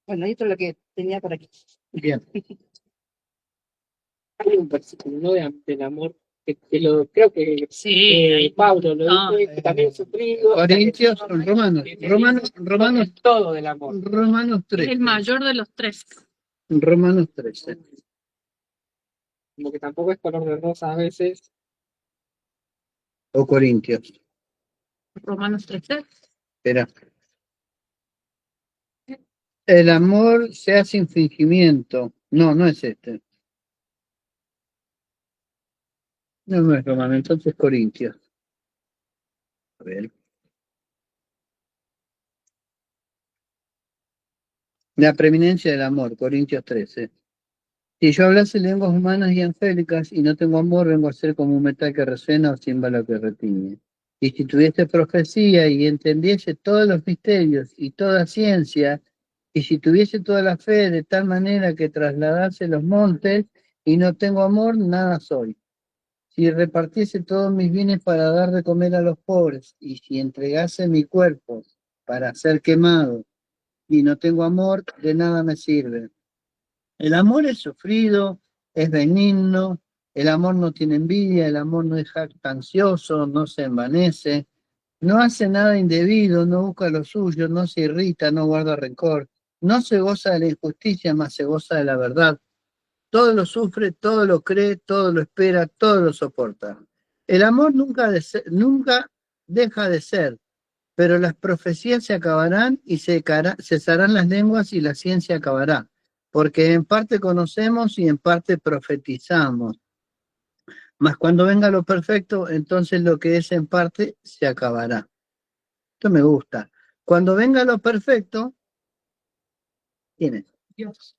Bueno, esto es lo que tenía por aquí. Bien. Hay un versículo, ¿no? Del amor, que lo, creo que Sí, Pablo lo dice, que también sufrido. Corintios, Romanos, Todo del amor. Romanos es 13. el mayor de los tres. Romanos 13. Como que tampoco es color de rosa a veces. O Corintios. Romanos 13. Espera. El amor se hace sin fingimiento. No es este. No es Romanos, entonces Corintios. A ver. La preeminencia del amor, Corintios 13. Si yo hablase lenguas humanas y angélicas y no tengo amor, vengo a ser como un metal que resuena o címbalo que retiñe. Y si tuviese profecía y entendiese todos los misterios y toda ciencia Y si tuviese toda la fe de tal manera que trasladase los montes y no tengo amor, nada soy. Si repartiese todos mis bienes para dar de comer a los pobres, y si entregase mi cuerpo para ser quemado, y no tengo amor, de nada me sirve. El amor es sufrido, es benigno, el amor no tiene envidia, el amor no es jactancioso, no se envanece, no hace nada indebido, no busca lo suyo, no se irrita, no guarda rencor, no se goza de la injusticia, mas se goza de la verdad. Todo lo sufre, todo lo cree, todo lo espera, todo lo soporta. El amor nunca deja de ser, pero las profecías se acabarán y cesarán las lenguas y la ciencia acabará, porque en parte conocemos y en parte profetizamos. Mas cuando venga lo perfecto, entonces lo que es en parte se acabará. Esto me gusta. Cuando venga lo perfecto, ¿quién es? Dios.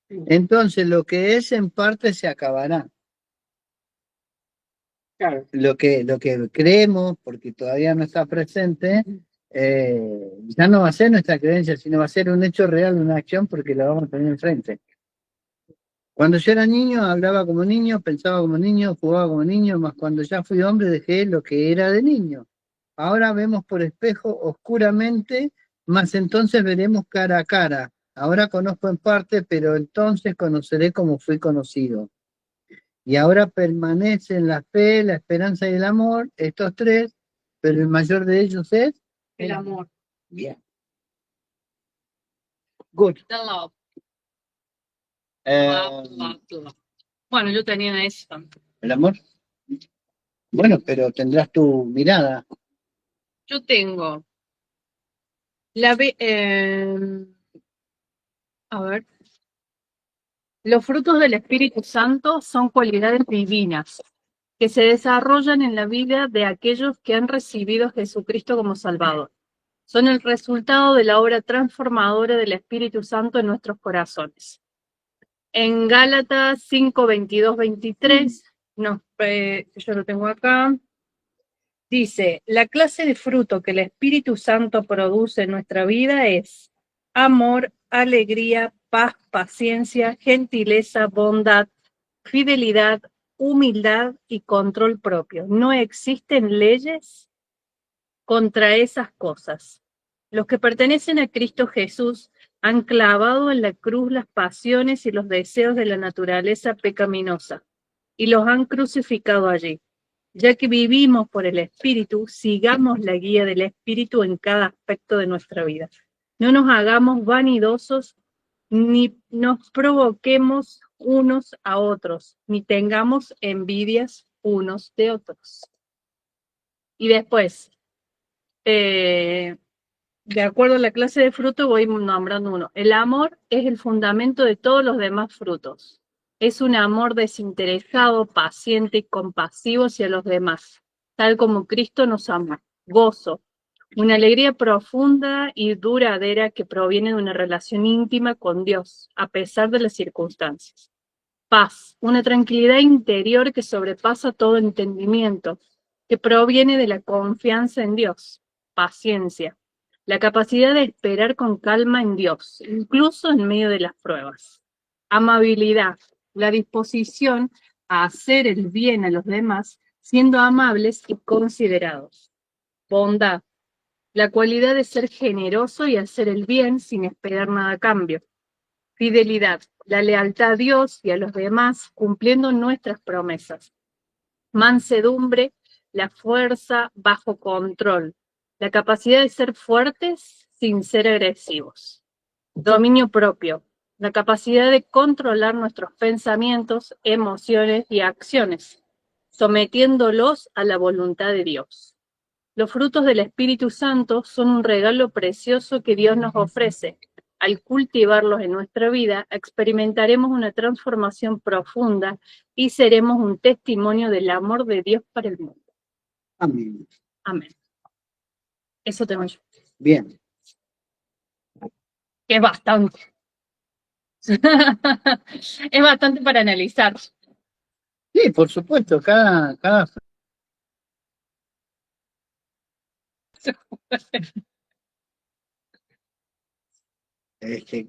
Entonces lo que es en parte se acabará. Claro, Lo que creemos, porque todavía no está presente, ya no va a ser nuestra creencia, sino va a ser un hecho real, una acción, porque la vamos a tener enfrente. Cuando yo era niño, hablaba como niño, pensaba como niño, jugaba como niño, mas cuando ya fui hombre dejé lo que era de niño. Ahora vemos por espejo oscuramente, mas entonces veremos cara a cara. Ahora conozco en parte, pero entonces conoceré como fui conocido. Y ahora permanecen la fe, la esperanza y el amor, estos tres, pero el mayor de ellos es El amor. bien. Good. The love. Eh, Love. Bueno, yo tenía eso. ¿El amor? Bueno, pero tendrás tu mirada. Yo tengo la a ver, los frutos del Espíritu Santo son cualidades divinas que se desarrollan en la vida de aquellos que han recibido a Jesucristo como Salvador. Son el resultado de la obra transformadora del Espíritu Santo en nuestros corazones. En Gálatas 5, 22, 23, no, yo lo tengo acá, dice, la clase de fruto que el Espíritu Santo produce en nuestra vida es amor, alegría, paz, paciencia, gentileza, bondad, fidelidad, humildad y control propio. No existen leyes contra esas cosas. Los que pertenecen a Cristo Jesús han clavado en la cruz las pasiones y los deseos de la naturaleza pecaminosa y los han crucificado allí. Ya que vivimos por el Espíritu, sigamos la guía del Espíritu en cada aspecto de nuestra vida. No nos hagamos vanidosos, ni nos provoquemos unos a otros, ni tengamos envidias unos de otros. Y después, de acuerdo a la clase de fruto, voy nombrando uno. El amor es el fundamento de todos los demás frutos. Es un amor desinteresado, paciente y compasivo hacia los demás, tal como Cristo nos ama. Gozo, una alegría profunda y duradera que proviene de una relación íntima con Dios, a pesar de las circunstancias. Paz, una tranquilidad interior que sobrepasa todo entendimiento, que proviene de la confianza en Dios. Paciencia, la capacidad de esperar con calma en Dios, incluso en medio de las pruebas. Amabilidad, la disposición a hacer el bien a los demás, siendo amables y considerados. Bondad, la cualidad de ser generoso y hacer el bien sin esperar nada a cambio. Fidelidad, la lealtad a Dios y a los demás, cumpliendo nuestras promesas. Mansedumbre, la fuerza bajo control, la capacidad de ser fuertes sin ser agresivos. Dominio propio, la capacidad de controlar nuestros pensamientos, emociones y acciones, sometiéndolos a la voluntad de Dios. Los frutos del Espíritu Santo son un regalo precioso que Dios nos ofrece. Al cultivarlos en nuestra vida, experimentaremos una transformación profunda y seremos un testimonio del amor de Dios para el mundo. Amén. Amén. Eso tengo yo. Bien. Que es bastante. Es bastante para analizar. Sí, por supuesto, cada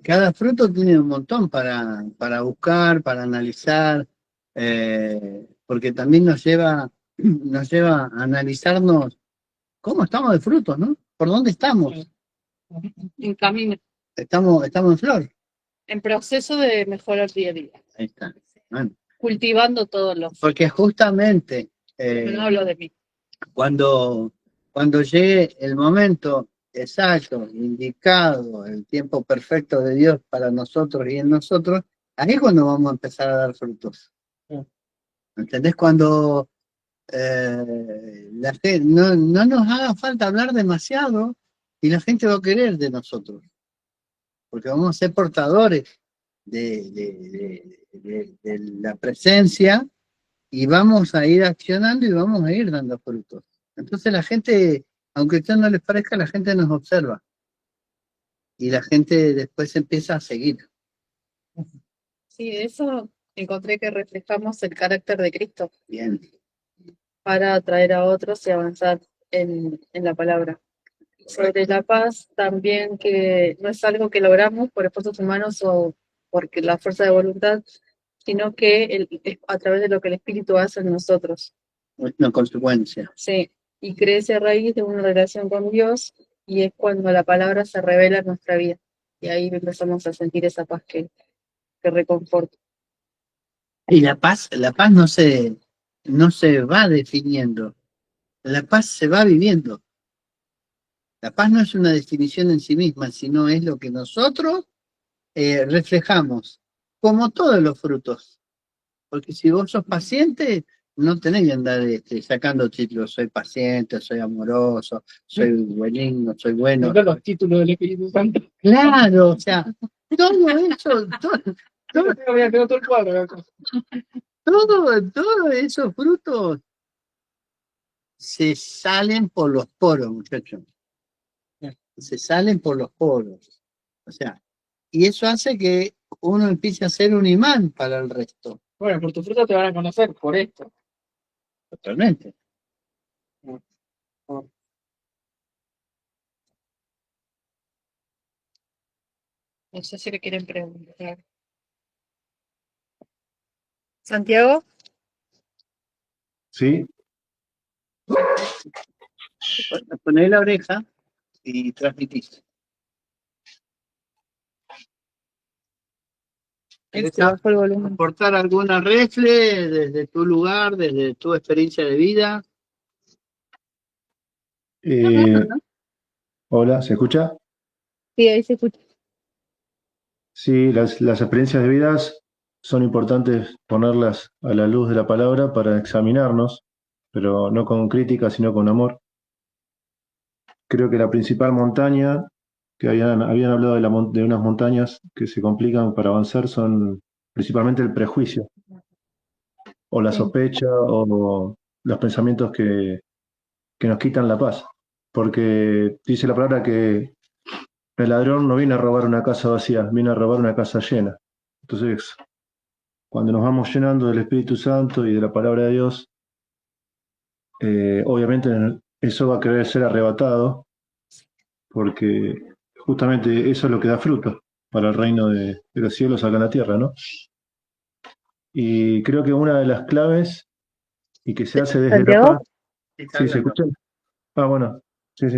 Cada fruto tiene un montón para buscar, para analizar, porque también nos lleva a analizarnos cómo estamos de frutos, ¿no? ¿Por dónde estamos? En camino, Estamos en flor. en proceso de mejorar día a día, Ahí está. Bueno, cultivando todos los. porque justamente No hablo de mí. cuando llegue el momento exacto, indicado, el tiempo perfecto de Dios para nosotros y en nosotros, ahí es cuando vamos a empezar a dar frutos. ¿Entendés? Cuando la gente, no nos haga falta hablar demasiado y la gente va a querer de nosotros, porque vamos a ser portadores de la presencia y vamos a ir accionando y vamos a ir dando frutos. Entonces la gente, aunque a ustedes no les parezca, la gente nos observa y la gente después empieza a seguir. Sí, de eso encontré que reflejamos el carácter de Cristo Bien. para atraer a otros y avanzar en la palabra. Sobre la paz, también que no es algo que logramos por esfuerzos humanos o porque la fuerza de voluntad, sino que es a través de lo que el Espíritu hace en nosotros. Es una consecuencia. Sí, y crece a raíz de una relación con Dios y es cuando la palabra se revela en nuestra vida. Y ahí empezamos a sentir esa paz que reconforta. Y la paz no se va definiendo, la paz se va viviendo. La paz no es una definición en sí misma, sino es lo que nosotros reflejamos, como todos los frutos. Porque si vos sos paciente, no tenés que andar sacando títulos, soy paciente, soy amoroso, soy benigno, soy bueno. No los títulos del Espíritu Santo. Claro, o sea, todo eso, Tengo todo el cuadro acá. todos esos frutos se salen por los poros, muchachos. Se salen por los poros. O sea, y eso hace que uno empiece a ser un imán para el resto. Bueno, por tu fruto te van a conocer, por esto. Totalmente. No sé si le quieren preguntar. Santiago, ¿Sí? Ponés la oreja y transmitís. se bajó el volumen. ¿Aportar alguna refle desde tu lugar, desde tu experiencia de vida? No. Hola, ¿se escucha? Sí, ahí se escucha. Sí, las experiencias de vidas son importantes ponerlas a la luz de la palabra para examinarnos, pero no con crítica, sino con amor. Creo que la principal montaña, que habían hablado de unas montañas que se complican para avanzar, son principalmente el prejuicio, o la Sí. sospecha, o los pensamientos que nos quitan la paz. Porque dice la palabra que el ladrón no viene a robar una casa vacía, viene a robar una casa llena. Entonces, cuando nos vamos llenando del Espíritu Santo y de la palabra de Dios, obviamente eso va a querer ser arrebatado, porque justamente eso es lo que da fruto para el reino de los cielos acá en la tierra, ¿no? Y creo que una de las claves, y que se hace desde la ¿Santiago? paz. ¿Sí se escucha? Ah, bueno, sí, sí.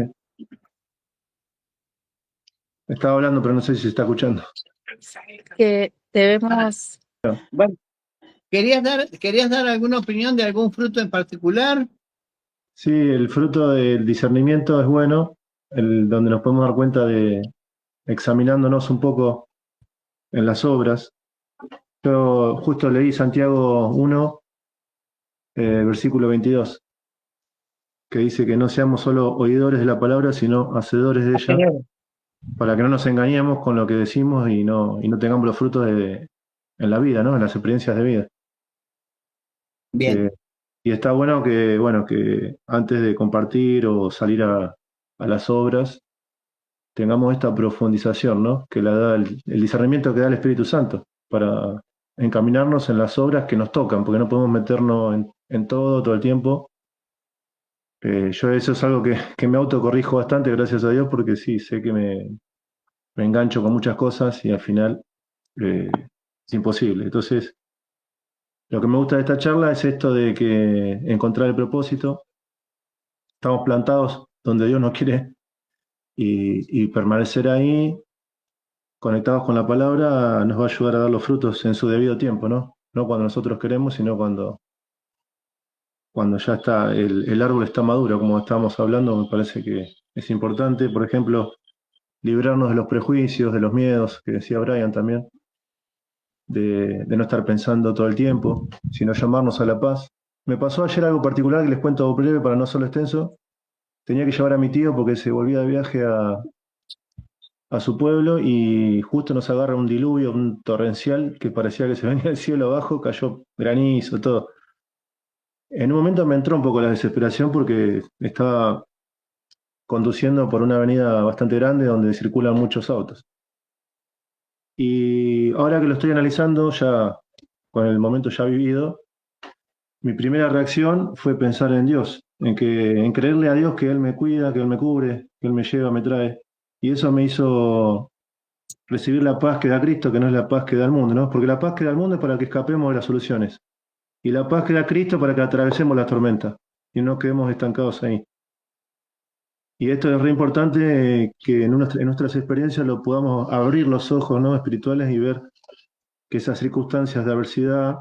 Estaba hablando, pero no sé si se está escuchando. Que debemos. Bueno, ¿querías dar alguna opinión de algún fruto en particular? Sí, el fruto del discernimiento es bueno, donde nos podemos dar cuenta de examinándonos un poco en las obras. Yo justo leí Santiago 1, versículo 22, que dice que no seamos solo oidores de la palabra, sino hacedores de ella, para que no nos engañemos con lo que decimos y no tengamos los frutos en la vida, ¿no? En las experiencias de vida. Bien. Y está bueno que antes de compartir o salir a las obras, tengamos esta profundización, ¿no? Que la da el discernimiento que da el Espíritu Santo para encaminarnos en las obras que nos tocan, porque no podemos meternos en todo el tiempo. Yo eso es algo que me autocorrijo bastante, gracias a Dios, porque sí, sé que me me engancho con muchas cosas y al final es imposible. Entonces, lo que me gusta de esta charla es esto de que encontrar el propósito, estamos plantados donde Dios nos quiere y permanecer ahí conectados con la palabra nos va a ayudar a dar los frutos en su debido tiempo, ¿no? No cuando nosotros queremos, sino cuando ya está, el árbol está maduro, como estábamos hablando, me parece que es importante, por ejemplo, librarnos de los prejuicios, de los miedos, que decía Brian también, de no estar pensando todo el tiempo, sino llamarnos a la paz. Me pasó ayer algo particular que les cuento breve para no hacerlo extenso. Tenía que llevar a mi tío porque se volvía de viaje a su pueblo y justo nos agarra un diluvio, un torrencial que parecía que se venía del cielo abajo, cayó granizo, todo. En un momento me entró un poco la desesperación porque estaba conduciendo por una avenida bastante grande donde circulan muchos autos. Y ahora que lo estoy analizando, ya con el momento ya vivido, mi primera reacción fue pensar en Dios, en creerle a Dios que Él me cuida, que Él me cubre, que Él me lleva, me trae. Y eso me hizo recibir la paz que da Cristo, que no es la paz que da el mundo, ¿no? Porque la paz que da el mundo es para que escapemos de las soluciones. Y la paz que da Cristo para que atravesemos la tormenta y no quedemos estancados ahí. Y esto es re importante que en nuestras experiencias lo podamos abrir los ojos, ¿no?, espirituales y ver que esas circunstancias de adversidad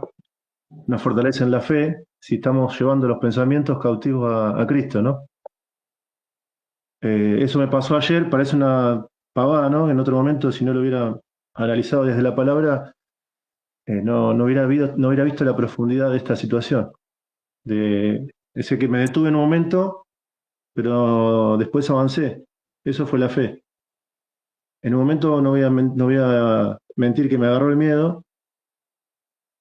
nos fortalecen la fe si estamos llevando los pensamientos cautivos a Cristo, ¿no? Eso me pasó ayer, parece una pavada, ¿no? En otro momento, si no lo hubiera analizado desde la palabra, no hubiera visto la profundidad de esta situación. Ese que me detuve en un momento, pero después avancé. Eso fue la fe. En un momento no voy a mentir que me agarró el miedo,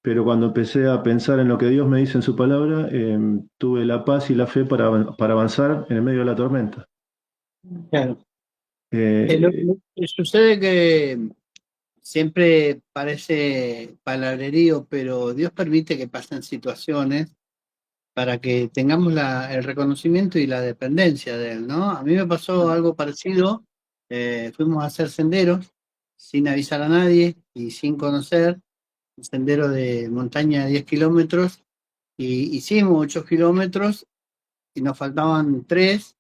pero cuando empecé a pensar en lo que Dios me dice en su palabra, tuve la paz y la fe para avanzar en el medio de la tormenta. Claro. Eh, Sucede que siempre parece palabrerío, pero Dios permite que pasen situaciones para que tengamos el reconocimiento y la dependencia de Él, ¿no? A mí me pasó algo parecido. Fuimos a hacer senderos sin avisar a nadie y sin conocer, un sendero de montaña de 10 kilómetros, y hicimos 8 kilómetros y nos faltaban 3.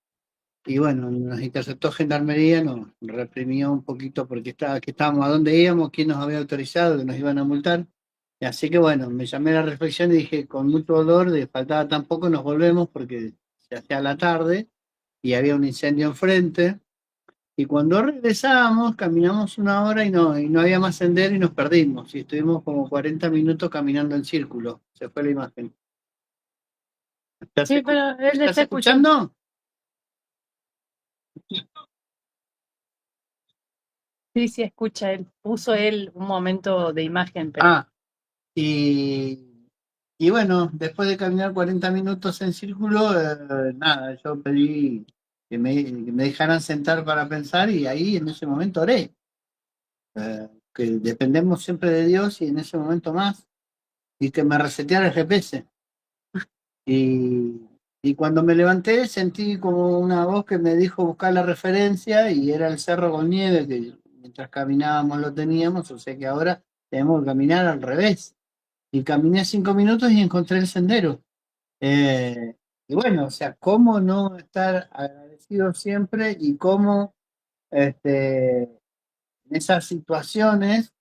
Y bueno, nos interceptó Gendarmería, nos reprimió un poquito porque que estábamos, a dónde íbamos, quién nos había autorizado, que nos iban a multar. Y así que bueno, me llamé a la reflexión y dije, con mucho dolor, de faltaba tan poco, nos volvemos porque se hacía la tarde y había un incendio enfrente. Y cuando regresábamos, caminamos una hora y no había más sendero y nos perdimos. Y estuvimos como 40 minutos caminando en círculo. Se fue la imagen. Sí, pero él ¿Estás está escuchando. escuchando? Sí, sí, escucha, él puso un momento de imagen, pero Ah, y bueno, después de caminar 40 minutos en círculo, nada, yo pedí que me dejaran sentar para pensar y ahí en ese momento oré, que dependemos siempre de Dios y en ese momento más, y que me reseteara el GPS. Y, y cuando me levanté sentí como una voz que me dijo buscar la referencia y era el cerro con nieve que mientras caminábamos lo teníamos, o sea que ahora tenemos que caminar al revés. Y caminé 5 minutos y encontré el sendero. Y bueno, o sea, cómo no estar agradecido siempre y cómo en esas situaciones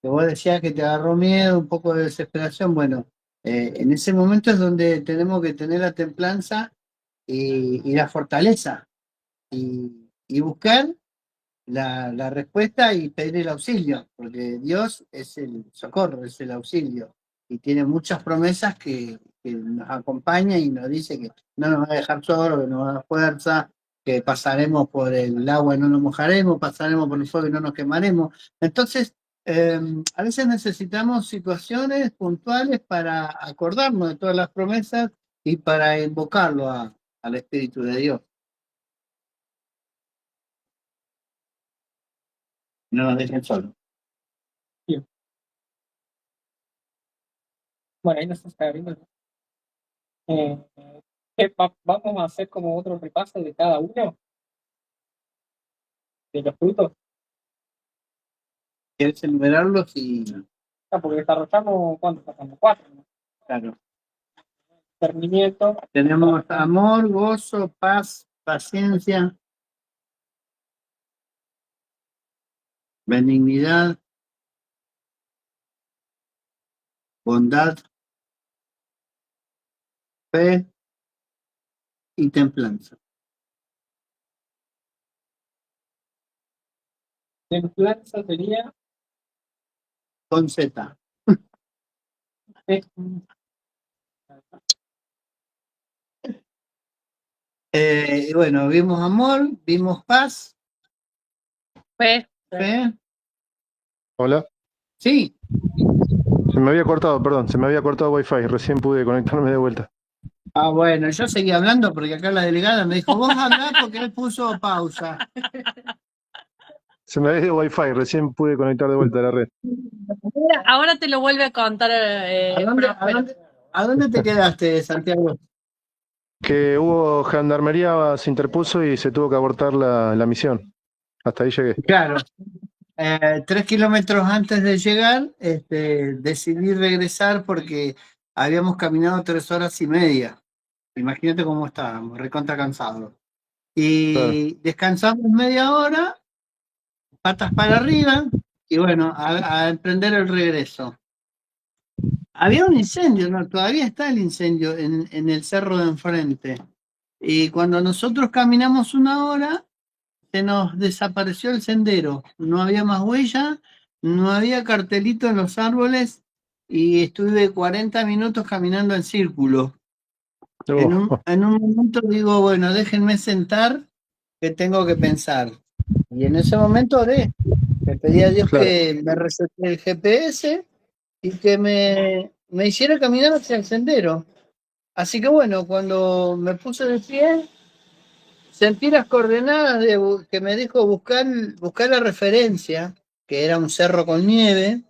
que vos decías que te agarró miedo, un poco de desesperación, bueno, en ese momento es donde tenemos que tener la templanza y la fortaleza y buscar la respuesta y pedir el auxilio, porque Dios es el socorro, es el auxilio y tiene muchas promesas que nos acompaña y nos dice que no nos va a dejar solos, que nos va a dar fuerza, que pasaremos por el agua y no nos mojaremos, pasaremos por el fuego y no nos quemaremos. Entonces, a veces necesitamos situaciones puntuales para acordarnos de todas las promesas y para invocarlo al Espíritu de Dios. No nos dejen solos. Bien. Bueno, ahí nos está abriendo. Vamos a hacer como otro repaso de cada uno de los frutos. ¿Quieres enumerarlos? Y Porque desarrollamos, ¿cuántos pasamos? 4, ¿no? claro, Discernimiento, tenemos amor, gozo, paz, paciencia, benignidad, bondad, fe y templanza. templanza sería Con Z. Y bueno, vimos amor, vimos paz, Fe. fe. Hola. Sí, Se me había cortado, perdón, se me había cortado Wi-Fi, recién pude conectarme de vuelta. bueno, yo seguí hablando porque acá la delegada me dijo, vos hablá porque él puso pausa. Se me había ido Wi-Fi, recién pude conectar de vuelta a la red. Ahora te lo vuelve a contar. ¿A dónde te quedaste, Santiago? Que hubo gendarmería, se interpuso y se tuvo que abortar la misión. Hasta ahí llegué. Claro. 3 kilómetros antes de llegar, decidí regresar porque habíamos caminado 3 horas y media. Imagínate cómo estábamos, recontra cansados. Y Claro. descansamos media hora, patas para arriba, y bueno, a emprender el regreso. Había un incendio, ¿no? Todavía está el incendio en el cerro de enfrente. Y cuando nosotros caminamos 1 hora, se nos desapareció el sendero. No había más huella, no había cartelito en los árboles y estuve 40 minutos caminando en círculo. En un momento digo, bueno, déjenme sentar, que tengo que pensar. Y en ese momento oré. Le pedí a Dios Claro. que me resete el GPS y que me hiciera caminar hacia el sendero. Así que bueno, cuando me puse de pie, sentí las coordenadas que me dijo buscar la referencia, que era un cerro con nieve,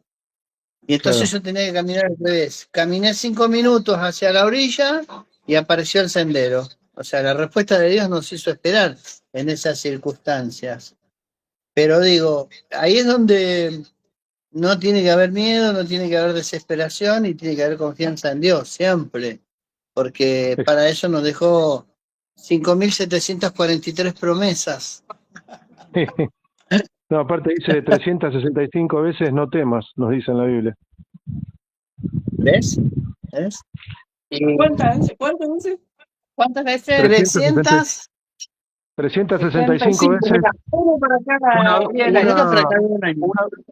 y entonces yo tenía que caminar al revés. Caminé 5 minutos hacia la orilla y apareció el sendero. O sea, la respuesta de Dios nos hizo esperar en esas circunstancias. Pero digo, ahí es donde no tiene que haber miedo, no tiene que haber desesperación y tiene que haber confianza en Dios, siempre. Porque para eso nos dejó 5.743 promesas. No, aparte dice 365 veces no temas, nos dice en la Biblia. ¿Ves? ¿Ves? ¿cuántas veces? ¿Cuántas veces? 300. 365 veces, Uno para cada día del año.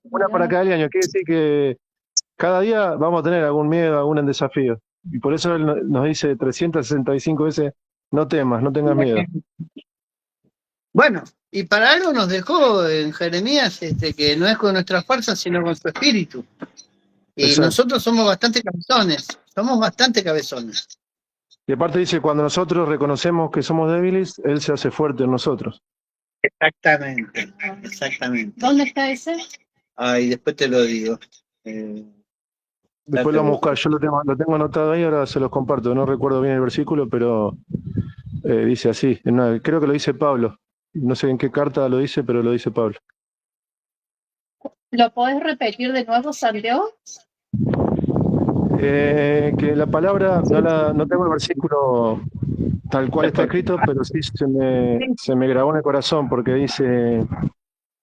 una para cada año. Quiere decir que cada día vamos a tener algún miedo, algún desafío. Y por eso él nos dice 365 veces, no temas, no tengas miedo. Bueno, y para algo nos dejó en Jeremías que no es con nuestras fuerzas, sino con su espíritu. Y Exacto. nosotros somos bastante cabezones. Y aparte dice, cuando nosotros reconocemos que somos débiles, Él se hace fuerte en nosotros. Exactamente. ¿Dónde está ese? Ay, después te lo digo. Después lo vamos a buscar, yo lo tengo anotado ahí, ahora se los comparto. No recuerdo bien el versículo, pero dice así. Creo que lo dice Pablo. No sé en qué carta lo dice, pero lo dice Pablo. ¿Lo podés repetir de nuevo, Santiago? Que la palabra, no tengo el versículo tal cual está escrito, pero sí se me grabó en el corazón porque dice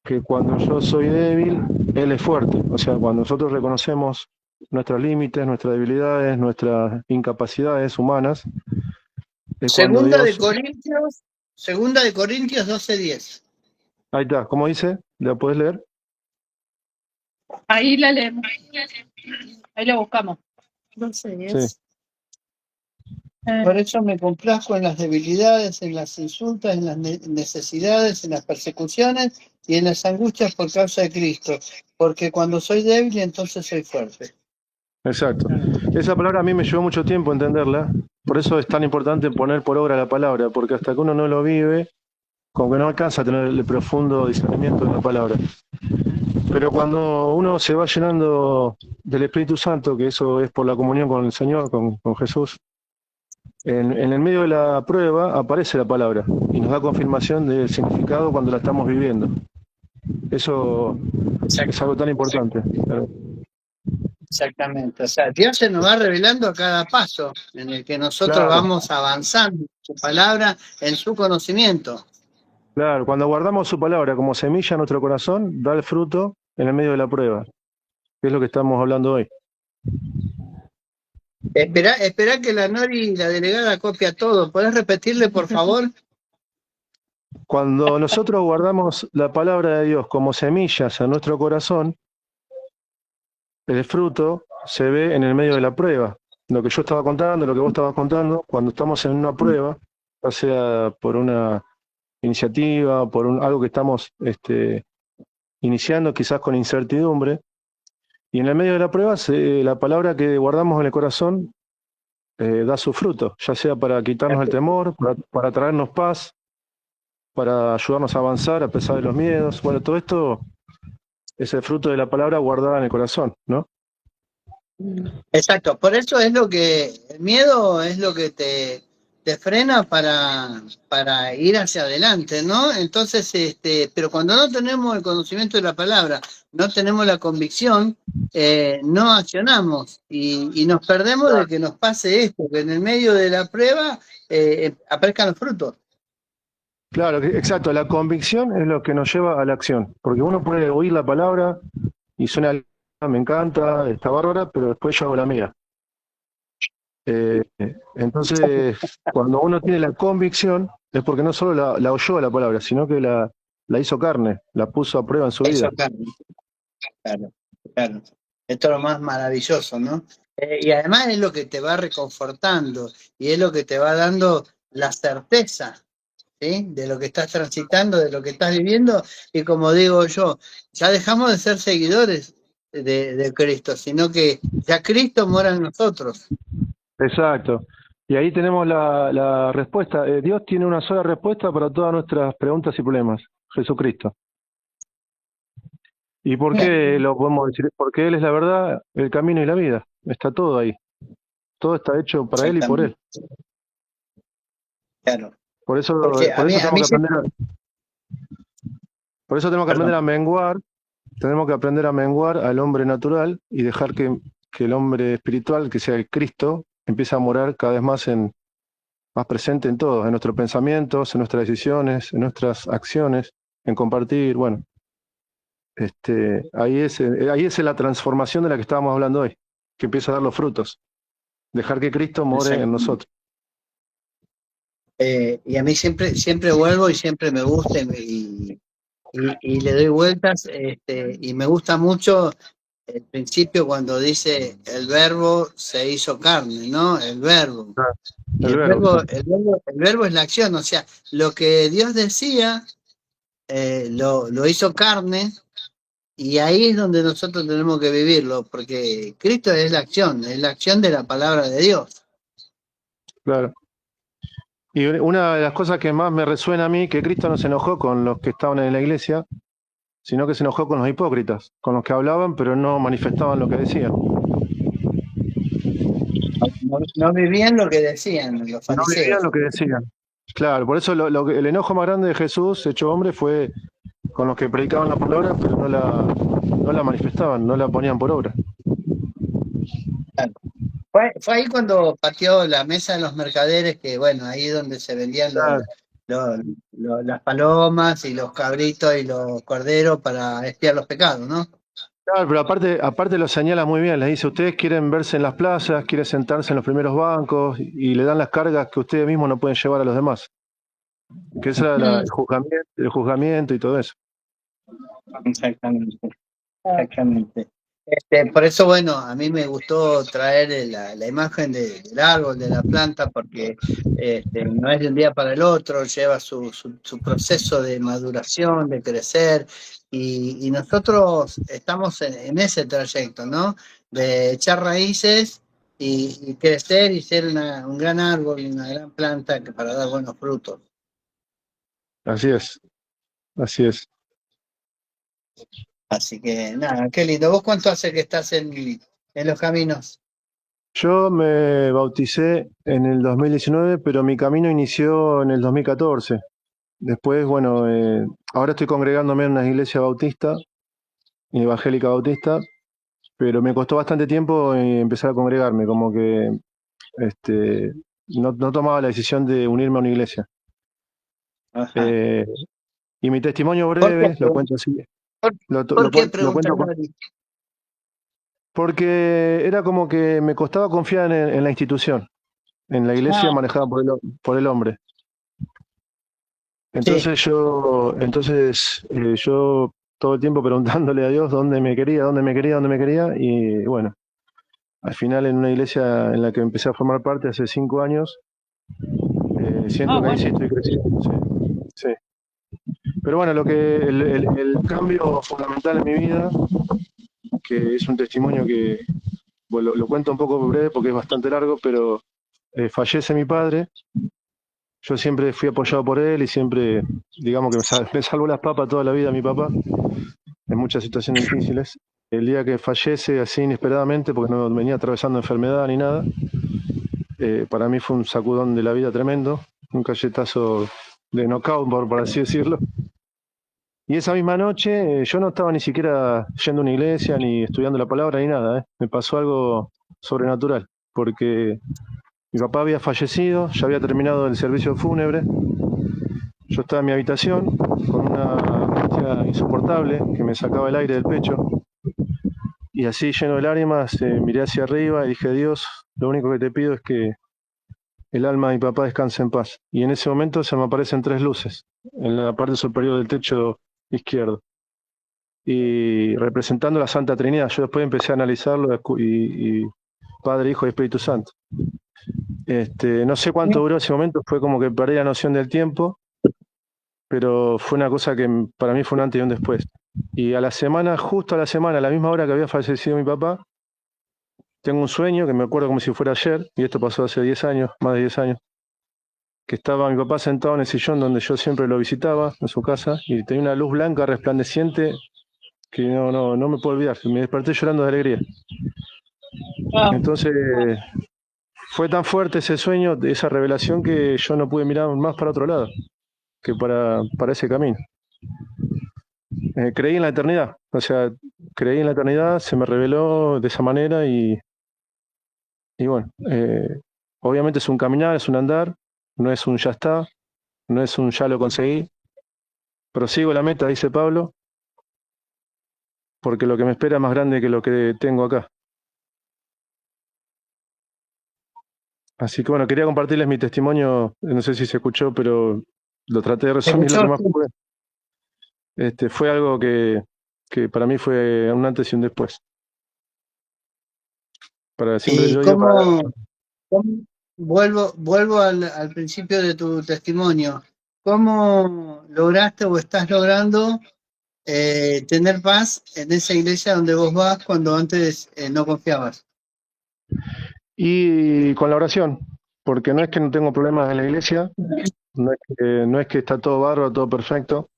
que cuando yo soy débil, Él es fuerte. O sea, cuando nosotros reconocemos nuestros límites, nuestras debilidades, nuestras incapacidades humanas. Segunda de Corintios 12:10. Ahí está, ¿cómo dice? ¿La podés leer? Ahí la leemos. Ahí lo buscamos. 12:10. Sí. Por eso me complazco en las debilidades, en las insultas, en las necesidades, en las persecuciones y en las angustias por causa de Cristo. Porque cuando soy débil, entonces soy fuerte. Exacto. Esa palabra a mí me llevó mucho tiempo entenderla. Por eso es tan importante poner por obra la palabra, porque hasta que uno no lo vive, como que no alcanza a tener el profundo discernimiento de la palabra. Pero cuando uno se va llenando del Espíritu Santo, que eso es por la comunión con el Señor, con Jesús, en el medio de la prueba aparece la palabra y nos da confirmación del significado cuando la estamos viviendo. Eso es algo tan importante. Exactamente. O sea, Dios se nos va revelando a cada paso en el que nosotros Claro, vamos avanzando en su palabra, en su conocimiento. claro, cuando guardamos su palabra como semilla en nuestro corazón, da el fruto en el medio de la prueba, que es lo que estamos hablando hoy. Espera que la Nori, la delegada, copia todo. ¿Podés repetirle, por favor? Cuando nosotros guardamos la palabra de Dios como semillas en nuestro corazón, el fruto se ve en el medio de la prueba. Lo que yo estaba contando, lo que vos estabas contando, cuando estamos en una prueba, ya sea por una iniciativa, por algo que estamos iniciando, quizás con incertidumbre, y en el medio de la prueba, la palabra que guardamos en el corazón da su fruto, ya sea para quitarnos el temor, para traernos paz, para ayudarnos a avanzar a pesar de los miedos. Bueno, todo esto es el fruto de la palabra guardada en el corazón, ¿no? Exacto, por eso es lo que el miedo es lo que te frena para ir hacia adelante, ¿no? Entonces, pero cuando no tenemos el conocimiento de la palabra, no tenemos la convicción, no accionamos y nos perdemos de que nos pase esto, que en el medio de la prueba aparezcan los frutos. Claro, exacto, la convicción es lo que nos lleva a la acción, porque uno puede oír la palabra y suena, me encanta, está bárbara, pero después yo hago la mía. Entonces, cuando uno tiene la convicción, es porque no solo la oyó la palabra, sino que la hizo carne, la puso a prueba en su vida. Claro, claro. Esto es lo más maravilloso, ¿no? Y además es lo que te va reconfortando y es lo que te va dando la certeza, ¿sí? De lo que estás transitando, de lo que estás viviendo. Y como digo yo, ya dejamos de ser seguidores de Cristo, sino que ya Cristo mora en nosotros. Exacto. Y ahí tenemos la respuesta. Dios tiene una sola respuesta para todas nuestras preguntas y problemas, Jesucristo. ¿Y por qué lo podemos decir? Porque Él es la verdad, el camino y la vida. Está todo ahí. Todo está hecho para Él y por Él. Claro. Por eso tenemos que aprender a menguar. Tenemos que aprender a menguar al hombre natural y dejar que el hombre espiritual, que sea el Cristo, empiece a morar cada vez más más presente en todo, en nuestros pensamientos, en nuestras decisiones, en nuestras acciones, en compartir. Bueno, ahí es la transformación de la que estábamos hablando hoy, que empieza a dar los frutos. Dejar que Cristo more en nosotros. Y a mí siempre vuelvo y siempre me gusta y le doy vueltas, y me gusta mucho el principio cuando dice el verbo se hizo carne, ¿no? El verbo. Y el verbo es la acción, o sea, lo que Dios decía lo hizo carne, y ahí es donde nosotros tenemos que vivirlo, porque Cristo es la acción de la palabra de Dios. Claro. Y una de las cosas que más me resuena a mí, que Cristo no se enojó con los que estaban en la iglesia, sino que se enojó con los hipócritas, con los que hablaban pero no manifestaban lo que decían. No vivían lo que decían los fariseos. No vivían lo que decían. Claro, por eso el enojo más grande de Jesús, hecho hombre, fue con los que predicaban la palabra, pero no la manifestaban, no la ponían por obra. Claro. Fue ahí cuando pateó la mesa de los mercaderes, que bueno, ahí es donde se vendían las palomas y los cabritos y los corderos para expiar los pecados, ¿no? Claro, pero aparte lo señala muy bien, les dice, ustedes quieren verse en las plazas, quieren sentarse en los primeros bancos y le dan las cargas que ustedes mismos no pueden llevar a los demás. Que ese era el juzgamiento y todo eso. Exactamente. Por eso, bueno, a mí me gustó traer la imagen del árbol, de la planta, porque no es de un día para el otro, lleva su proceso de maduración, de crecer, y nosotros estamos en ese trayecto, ¿no? De echar raíces y crecer y ser un gran árbol, una gran planta para dar buenos frutos. Así es, así es. Así que nada, qué lindo. ¿Vos cuánto hace que estás en los caminos? Yo me bauticé en el 2019, pero mi camino inició en el 2014. Después, bueno, ahora estoy congregándome en una iglesia bautista, evangélica bautista, pero me costó bastante tiempo empezar a congregarme, como que no tomaba la decisión de unirme a una iglesia. Ajá. Y mi testimonio ¿Por qué? breve, lo cuento así, ¿Por qué lo cuento pregunta Mari? porque era como que me costaba confiar en la institución, en la iglesia Ah, manejada por el hombre. sí. Entonces yo todo el tiempo preguntándole a Dios dónde me quería, dónde me quería, dónde me quería, y bueno, al final en una iglesia en la que empecé a formar parte hace 5 años, siento que ahí sí Bueno. estoy creciendo, sí, sí. Pero bueno, el cambio fundamental en mi vida, que es un testimonio que bueno, lo cuento un poco breve porque es bastante largo, pero fallece mi padre. Yo siempre fui apoyado por él y siempre, digamos que me salvó las papas toda la vida mi papá, en muchas situaciones difíciles. El día que fallece así inesperadamente, porque no venía atravesando enfermedad ni nada, para mí fue un sacudón de la vida tremendo, un cachetazo de knockout, por así decirlo. Y esa misma noche yo no estaba ni siquiera yendo a una iglesia, ni estudiando la palabra, ni nada. Me pasó algo sobrenatural, porque mi papá había fallecido, ya había terminado el servicio fúnebre. Yo estaba en mi habitación con una angustia insoportable que me sacaba el aire del pecho. Y así, lleno de lágrimas, miré hacia arriba y dije, Dios, lo único que te pido es que el alma de mi papá descanse en paz. Y en ese momento se me aparecen 3 luces en la parte superior del techo izquierdo. Y representando la Santa Trinidad. Yo después empecé a analizarlo y Padre, Hijo y Espíritu Santo. No sé cuánto duró ese momento, fue como que perdí la noción del tiempo, pero fue una cosa que para mí fue un antes y un después. Y a la semana, justo a la semana, a la misma hora que había fallecido mi papá, tengo un sueño que me acuerdo como si fuera ayer, y esto pasó hace 10 años, más de 10 años, que estaba mi papá sentado en el sillón donde yo siempre lo visitaba, en su casa, y tenía una luz blanca resplandeciente que no me puedo olvidar. Me desperté llorando de alegría. Entonces, fue tan fuerte ese sueño, esa revelación, que yo no pude mirar más para otro lado que para ese camino. Creí en la eternidad, o sea, creí en la eternidad, se me reveló de esa manera y bueno, obviamente es un caminar, es un andar, no es un ya está, no es un ya lo conseguí, prosigo la meta, dice Pablo, porque lo que me espera es más grande que lo que tengo acá. Así que bueno, quería compartirles mi testimonio, no sé si se escuchó, pero lo traté de resumir lo que más pude. Fue algo que para mí fue un antes y un después. Siempre ¿Y lo digo para... cómo- vuelvo al principio de tu testimonio? ¿Cómo lograste o estás logrando tener paz en esa iglesia donde vos vas cuando antes no confiabas? Y con la oración, porque no es que no tengo problemas en la iglesia, no es que está todo bárbaro, todo perfecto,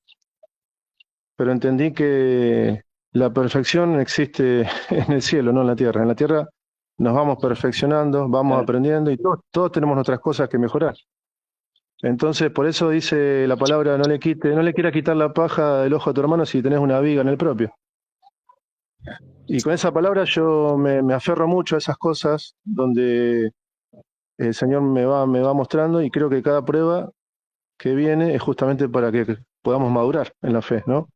pero entendí que la perfección existe en el cielo, no en la tierra. En la tierra nos vamos perfeccionando, vamos aprendiendo y todos tenemos nuestras cosas que mejorar. Entonces, por eso dice la palabra, no le quieras quitar la paja del ojo a tu hermano si tenés una viga en el propio. Y con esa palabra yo me aferro mucho a esas cosas donde el Señor me va mostrando, y creo que cada prueba que viene es justamente para que podamos madurar en la fe, ¿no?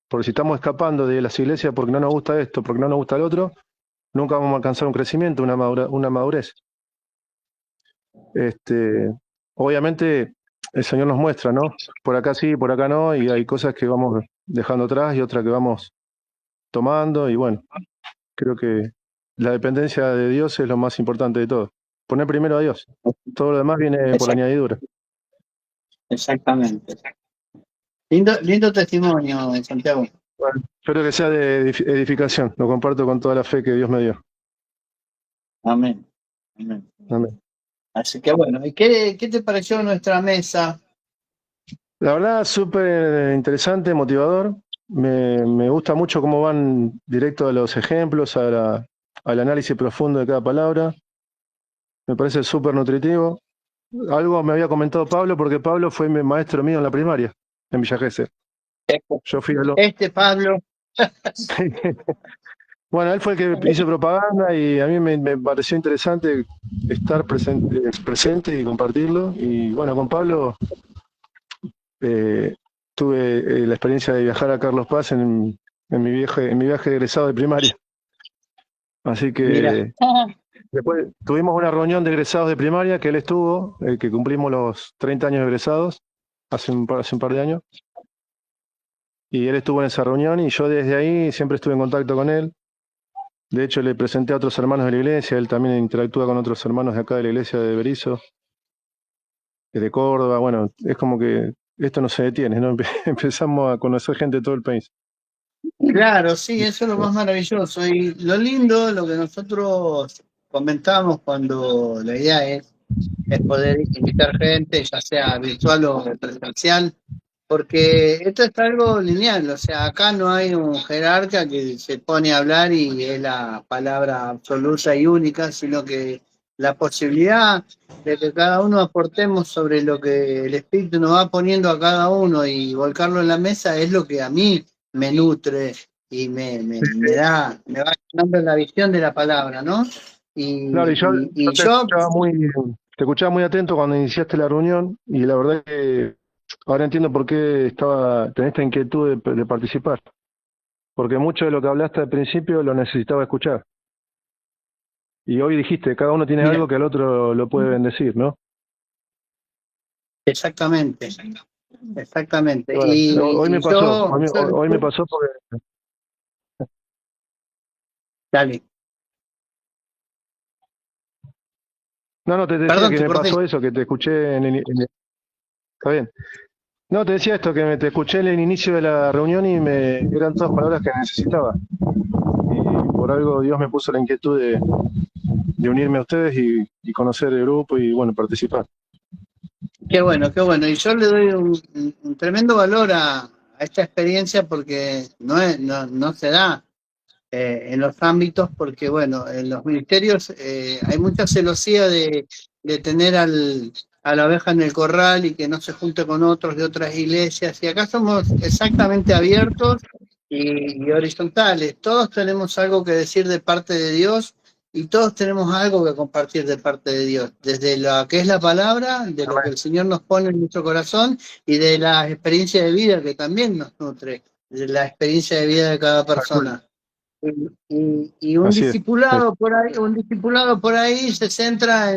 Porque si estamos escapando de las iglesias porque no nos gusta esto, porque no nos gusta el otro, nunca vamos a alcanzar un crecimiento, una madurez. Obviamente el Señor nos muestra, ¿no? Por acá sí, por acá no, y hay cosas que vamos dejando atrás y otras que vamos tomando, y bueno, creo que la dependencia de Dios es lo más importante de todo. Poner primero a Dios. Todo lo demás viene por añadidura. Exactamente. Lindo testimonio, Santiago. Bueno, espero que sea de edificación. Lo comparto con toda la fe que Dios me dio. Amén. Amén. Amén. Así que bueno, ¿y qué te pareció nuestra mesa? La verdad, súper interesante, motivador. Me gusta mucho cómo van directo a los ejemplos, al análisis profundo de cada palabra. Me parece súper nutritivo. algo me había comentado Pablo, porque Pablo fue mi maestro mío en la primaria, en Villa Gesell. Yo fui Pablo, Bueno, él fue el que hizo propaganda y a mí me pareció interesante estar presente y compartirlo. Y bueno, con Pablo tuve la experiencia de viajar a Carlos Paz en mi viaje de egresado de primaria. Así mira, que después tuvimos una reunión de egresados de primaria que él estuvo, que cumplimos los 30 años de egresados hace un par de años. Y él estuvo en esa reunión y yo desde ahí siempre estuve en contacto con él. De hecho, le presenté a otros hermanos de la iglesia, él también interactúa con otros hermanos de acá de la iglesia de Berisso, de Córdoba. Bueno, es como que esto no se detiene, ¿no? Empezamos a conocer gente de todo el país. claro, sí, eso es lo más maravilloso. Y lo lindo, lo que nosotros comentamos cuando la idea es poder invitar gente, ya sea virtual o presencial, porque esto es algo lineal, o sea, acá no hay un jerarca que se pone a hablar y es la palabra absoluta y única, sino que la posibilidad de que cada uno aportemos sobre lo que el Espíritu nos va poniendo a cada uno y volcarlo en la mesa es lo que a mí me nutre y me va dando la visión de la palabra, ¿no? Claro, y yo, Y te yo escuchaba muy atento cuando iniciaste la reunión y la verdad que ahora entiendo por qué tenés esta inquietud de participar, porque mucho de lo que hablaste al principio lo necesitaba escuchar. Y hoy dijiste, cada uno tiene mira, algo que al otro lo puede bendecir, ¿no? exactamente, exactamente. Bueno, hoy me Y pasó, yo, hoy me pasó porque... dale, No, te decía perdón, que te me corté. pasó eso, que te escuché Está bien. No, te decía esto, que te escuché en el inicio de la reunión y eran todas palabras que necesitaba. Y por algo Dios me puso la inquietud de unirme a ustedes y conocer el grupo y, bueno, participar. Qué bueno, qué bueno. Y yo le doy un tremendo valor a esta experiencia porque no se da en los ámbitos, porque bueno, en los ministerios hay mucha celosía de tener a la oveja en el corral y que no se junte con otros de otras iglesias. Y acá somos exactamente abiertos y horizontales. Todos tenemos algo que decir de parte de Dios y todos tenemos algo que compartir de parte de Dios, desde lo que es la palabra, de lo que el Señor nos pone en nuestro corazón y de la experiencia de vida que también nos nutre, de la experiencia de vida de cada persona. Y Así es. un discipulado por ahí se centra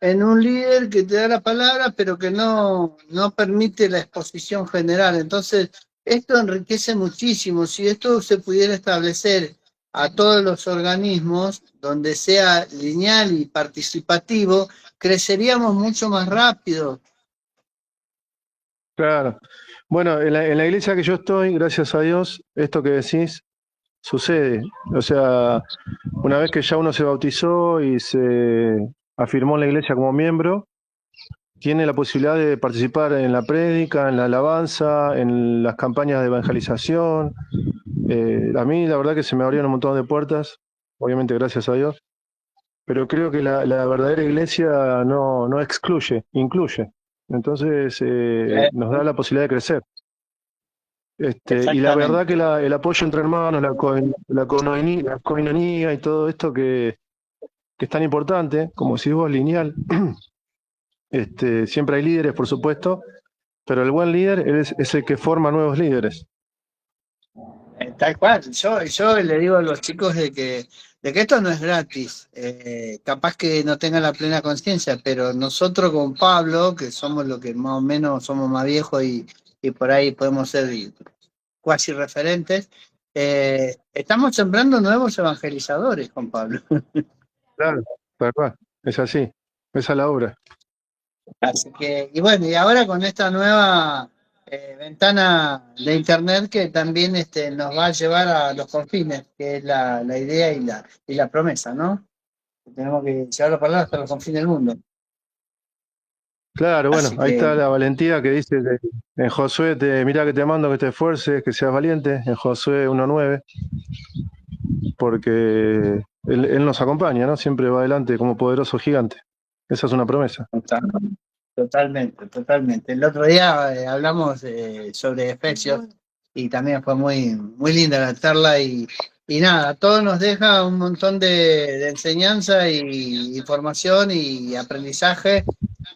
en un líder que te da la palabra, pero que no permite la exposición general. Entonces, esto enriquece muchísimo. Si esto se pudiera establecer a todos los organismos, donde sea lineal y participativo, creceríamos mucho más rápido. Claro. Bueno, en la iglesia que yo estoy, gracias a Dios, esto que decís sucede. O sea, una vez que ya uno se bautizó y se afirmó en la iglesia como miembro, tiene la posibilidad de participar en la prédica, en la alabanza, en las campañas de evangelización. A mí la verdad que se me abrieron un montón de puertas, obviamente gracias a Dios, pero creo que la verdadera iglesia no excluye, incluye. Entonces nos da la posibilidad de crecer. Y la verdad que el apoyo entre hermanos, la coinonía y todo esto que es tan importante, como si vos lineal, siempre hay líderes, por supuesto, pero el buen líder es el que forma nuevos líderes. Tal cual, yo le digo a los chicos de que esto no es gratis, capaz que no tengan la plena conciencia, pero nosotros con Pablo, que somos lo que más o menos somos más viejos y por ahí podemos ser cuasi referentes, estamos sembrando nuevos evangelizadores con Pablo. Claro, tal cual, es así, esa es la obra. Así que, y bueno, y ahora con esta nueva ventana de internet que también nos va a llevar a los confines, que es la idea y la promesa, ¿no? Tenemos que llevar la palabra hasta los confines del mundo. Claro, bueno, Así ahí que, está la valentía que dice en Josué, mira que te mando que te esfuerces, que seas valiente, en Josué 1:9, porque él nos acompaña, ¿no? Siempre va adelante como poderoso gigante. Esa es una promesa. Totalmente, totalmente. El otro día hablamos sobre Efesios y también fue muy, muy linda la charla y nada, todo nos deja un montón de enseñanza y información y aprendizaje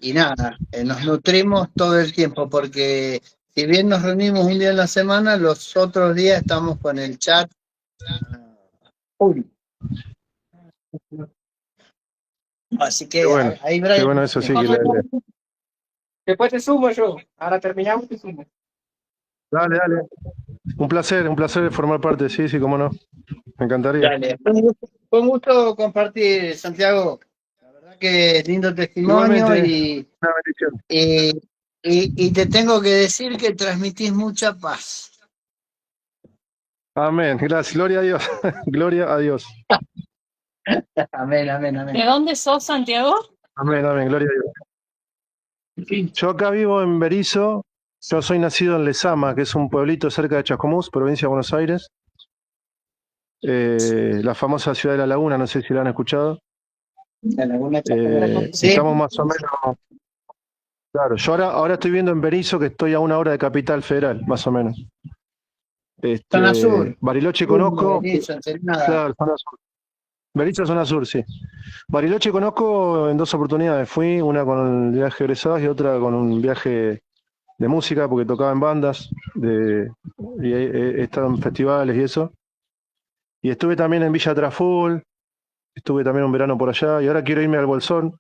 y nada, nos nutrimos todo el tiempo porque si bien nos reunimos un día en la semana, los otros días estamos con el chat. Uy. Así que Qué bueno, ahí, qué Brian. bueno eso, sí que le... Después te sumo yo. Ahora terminamos y te sumo. Dale, dale. Un placer formar parte, sí, sí, cómo no. Me encantaría. Dale, fue un gusto compartir, Santiago. La verdad que es lindo testimonio Igualmente, una bendición. y te tengo que decir que transmitís mucha paz. Amén, gracias, gloria a Dios, gloria a Dios. Amén, amén, amén. ¿De dónde sos, Santiago? Amén, amén, gloria a Dios. Yo acá vivo en Berisso, yo soy nacido en Lezama, que es un pueblito cerca de Chascomús, provincia de Buenos Aires. La famosa ciudad de La Laguna, no sé si la han escuchado. La Laguna Chascomús. Sí, Estamos más o menos, claro, yo ahora estoy viviendo en Berisso, que estoy a una hora de Capital Federal, más o menos. zona sur. Bariloche conozco, Berisso, Ensenada. claro, zona sur. Berisso, zona sur, sí. Bariloche conozco en dos oportunidades. Fui, una con el viaje de egresados y otra con un viaje de música, porque tocaba en bandas, y he estado en festivales y eso. Y estuve también en Villa Traful, estuve también un verano por allá, y ahora quiero irme al Bolsón,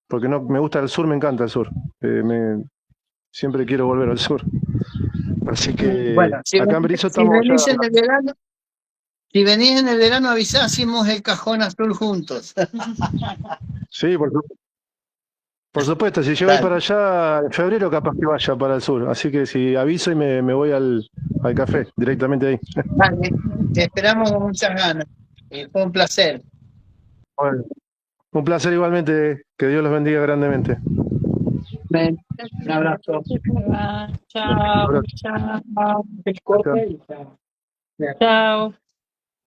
porque no me gusta el sur, me encanta el sur. Siempre quiero volver al sur. Así que Bueno, acá en Berisso si estamos ya. venís en el verano, si venís en el verano, avisá, hacemos el Cajón Azul juntos. Sí, por supuesto, si yo voy para allá en febrero, capaz que vaya para el sur. Así que si aviso y me voy al café, directamente ahí. Vale, te esperamos con muchas ganas. Fue un placer. Bueno, un placer igualmente, que Dios los bendiga grandemente. Un abrazo. Chao, chao, El corte y ya. chao.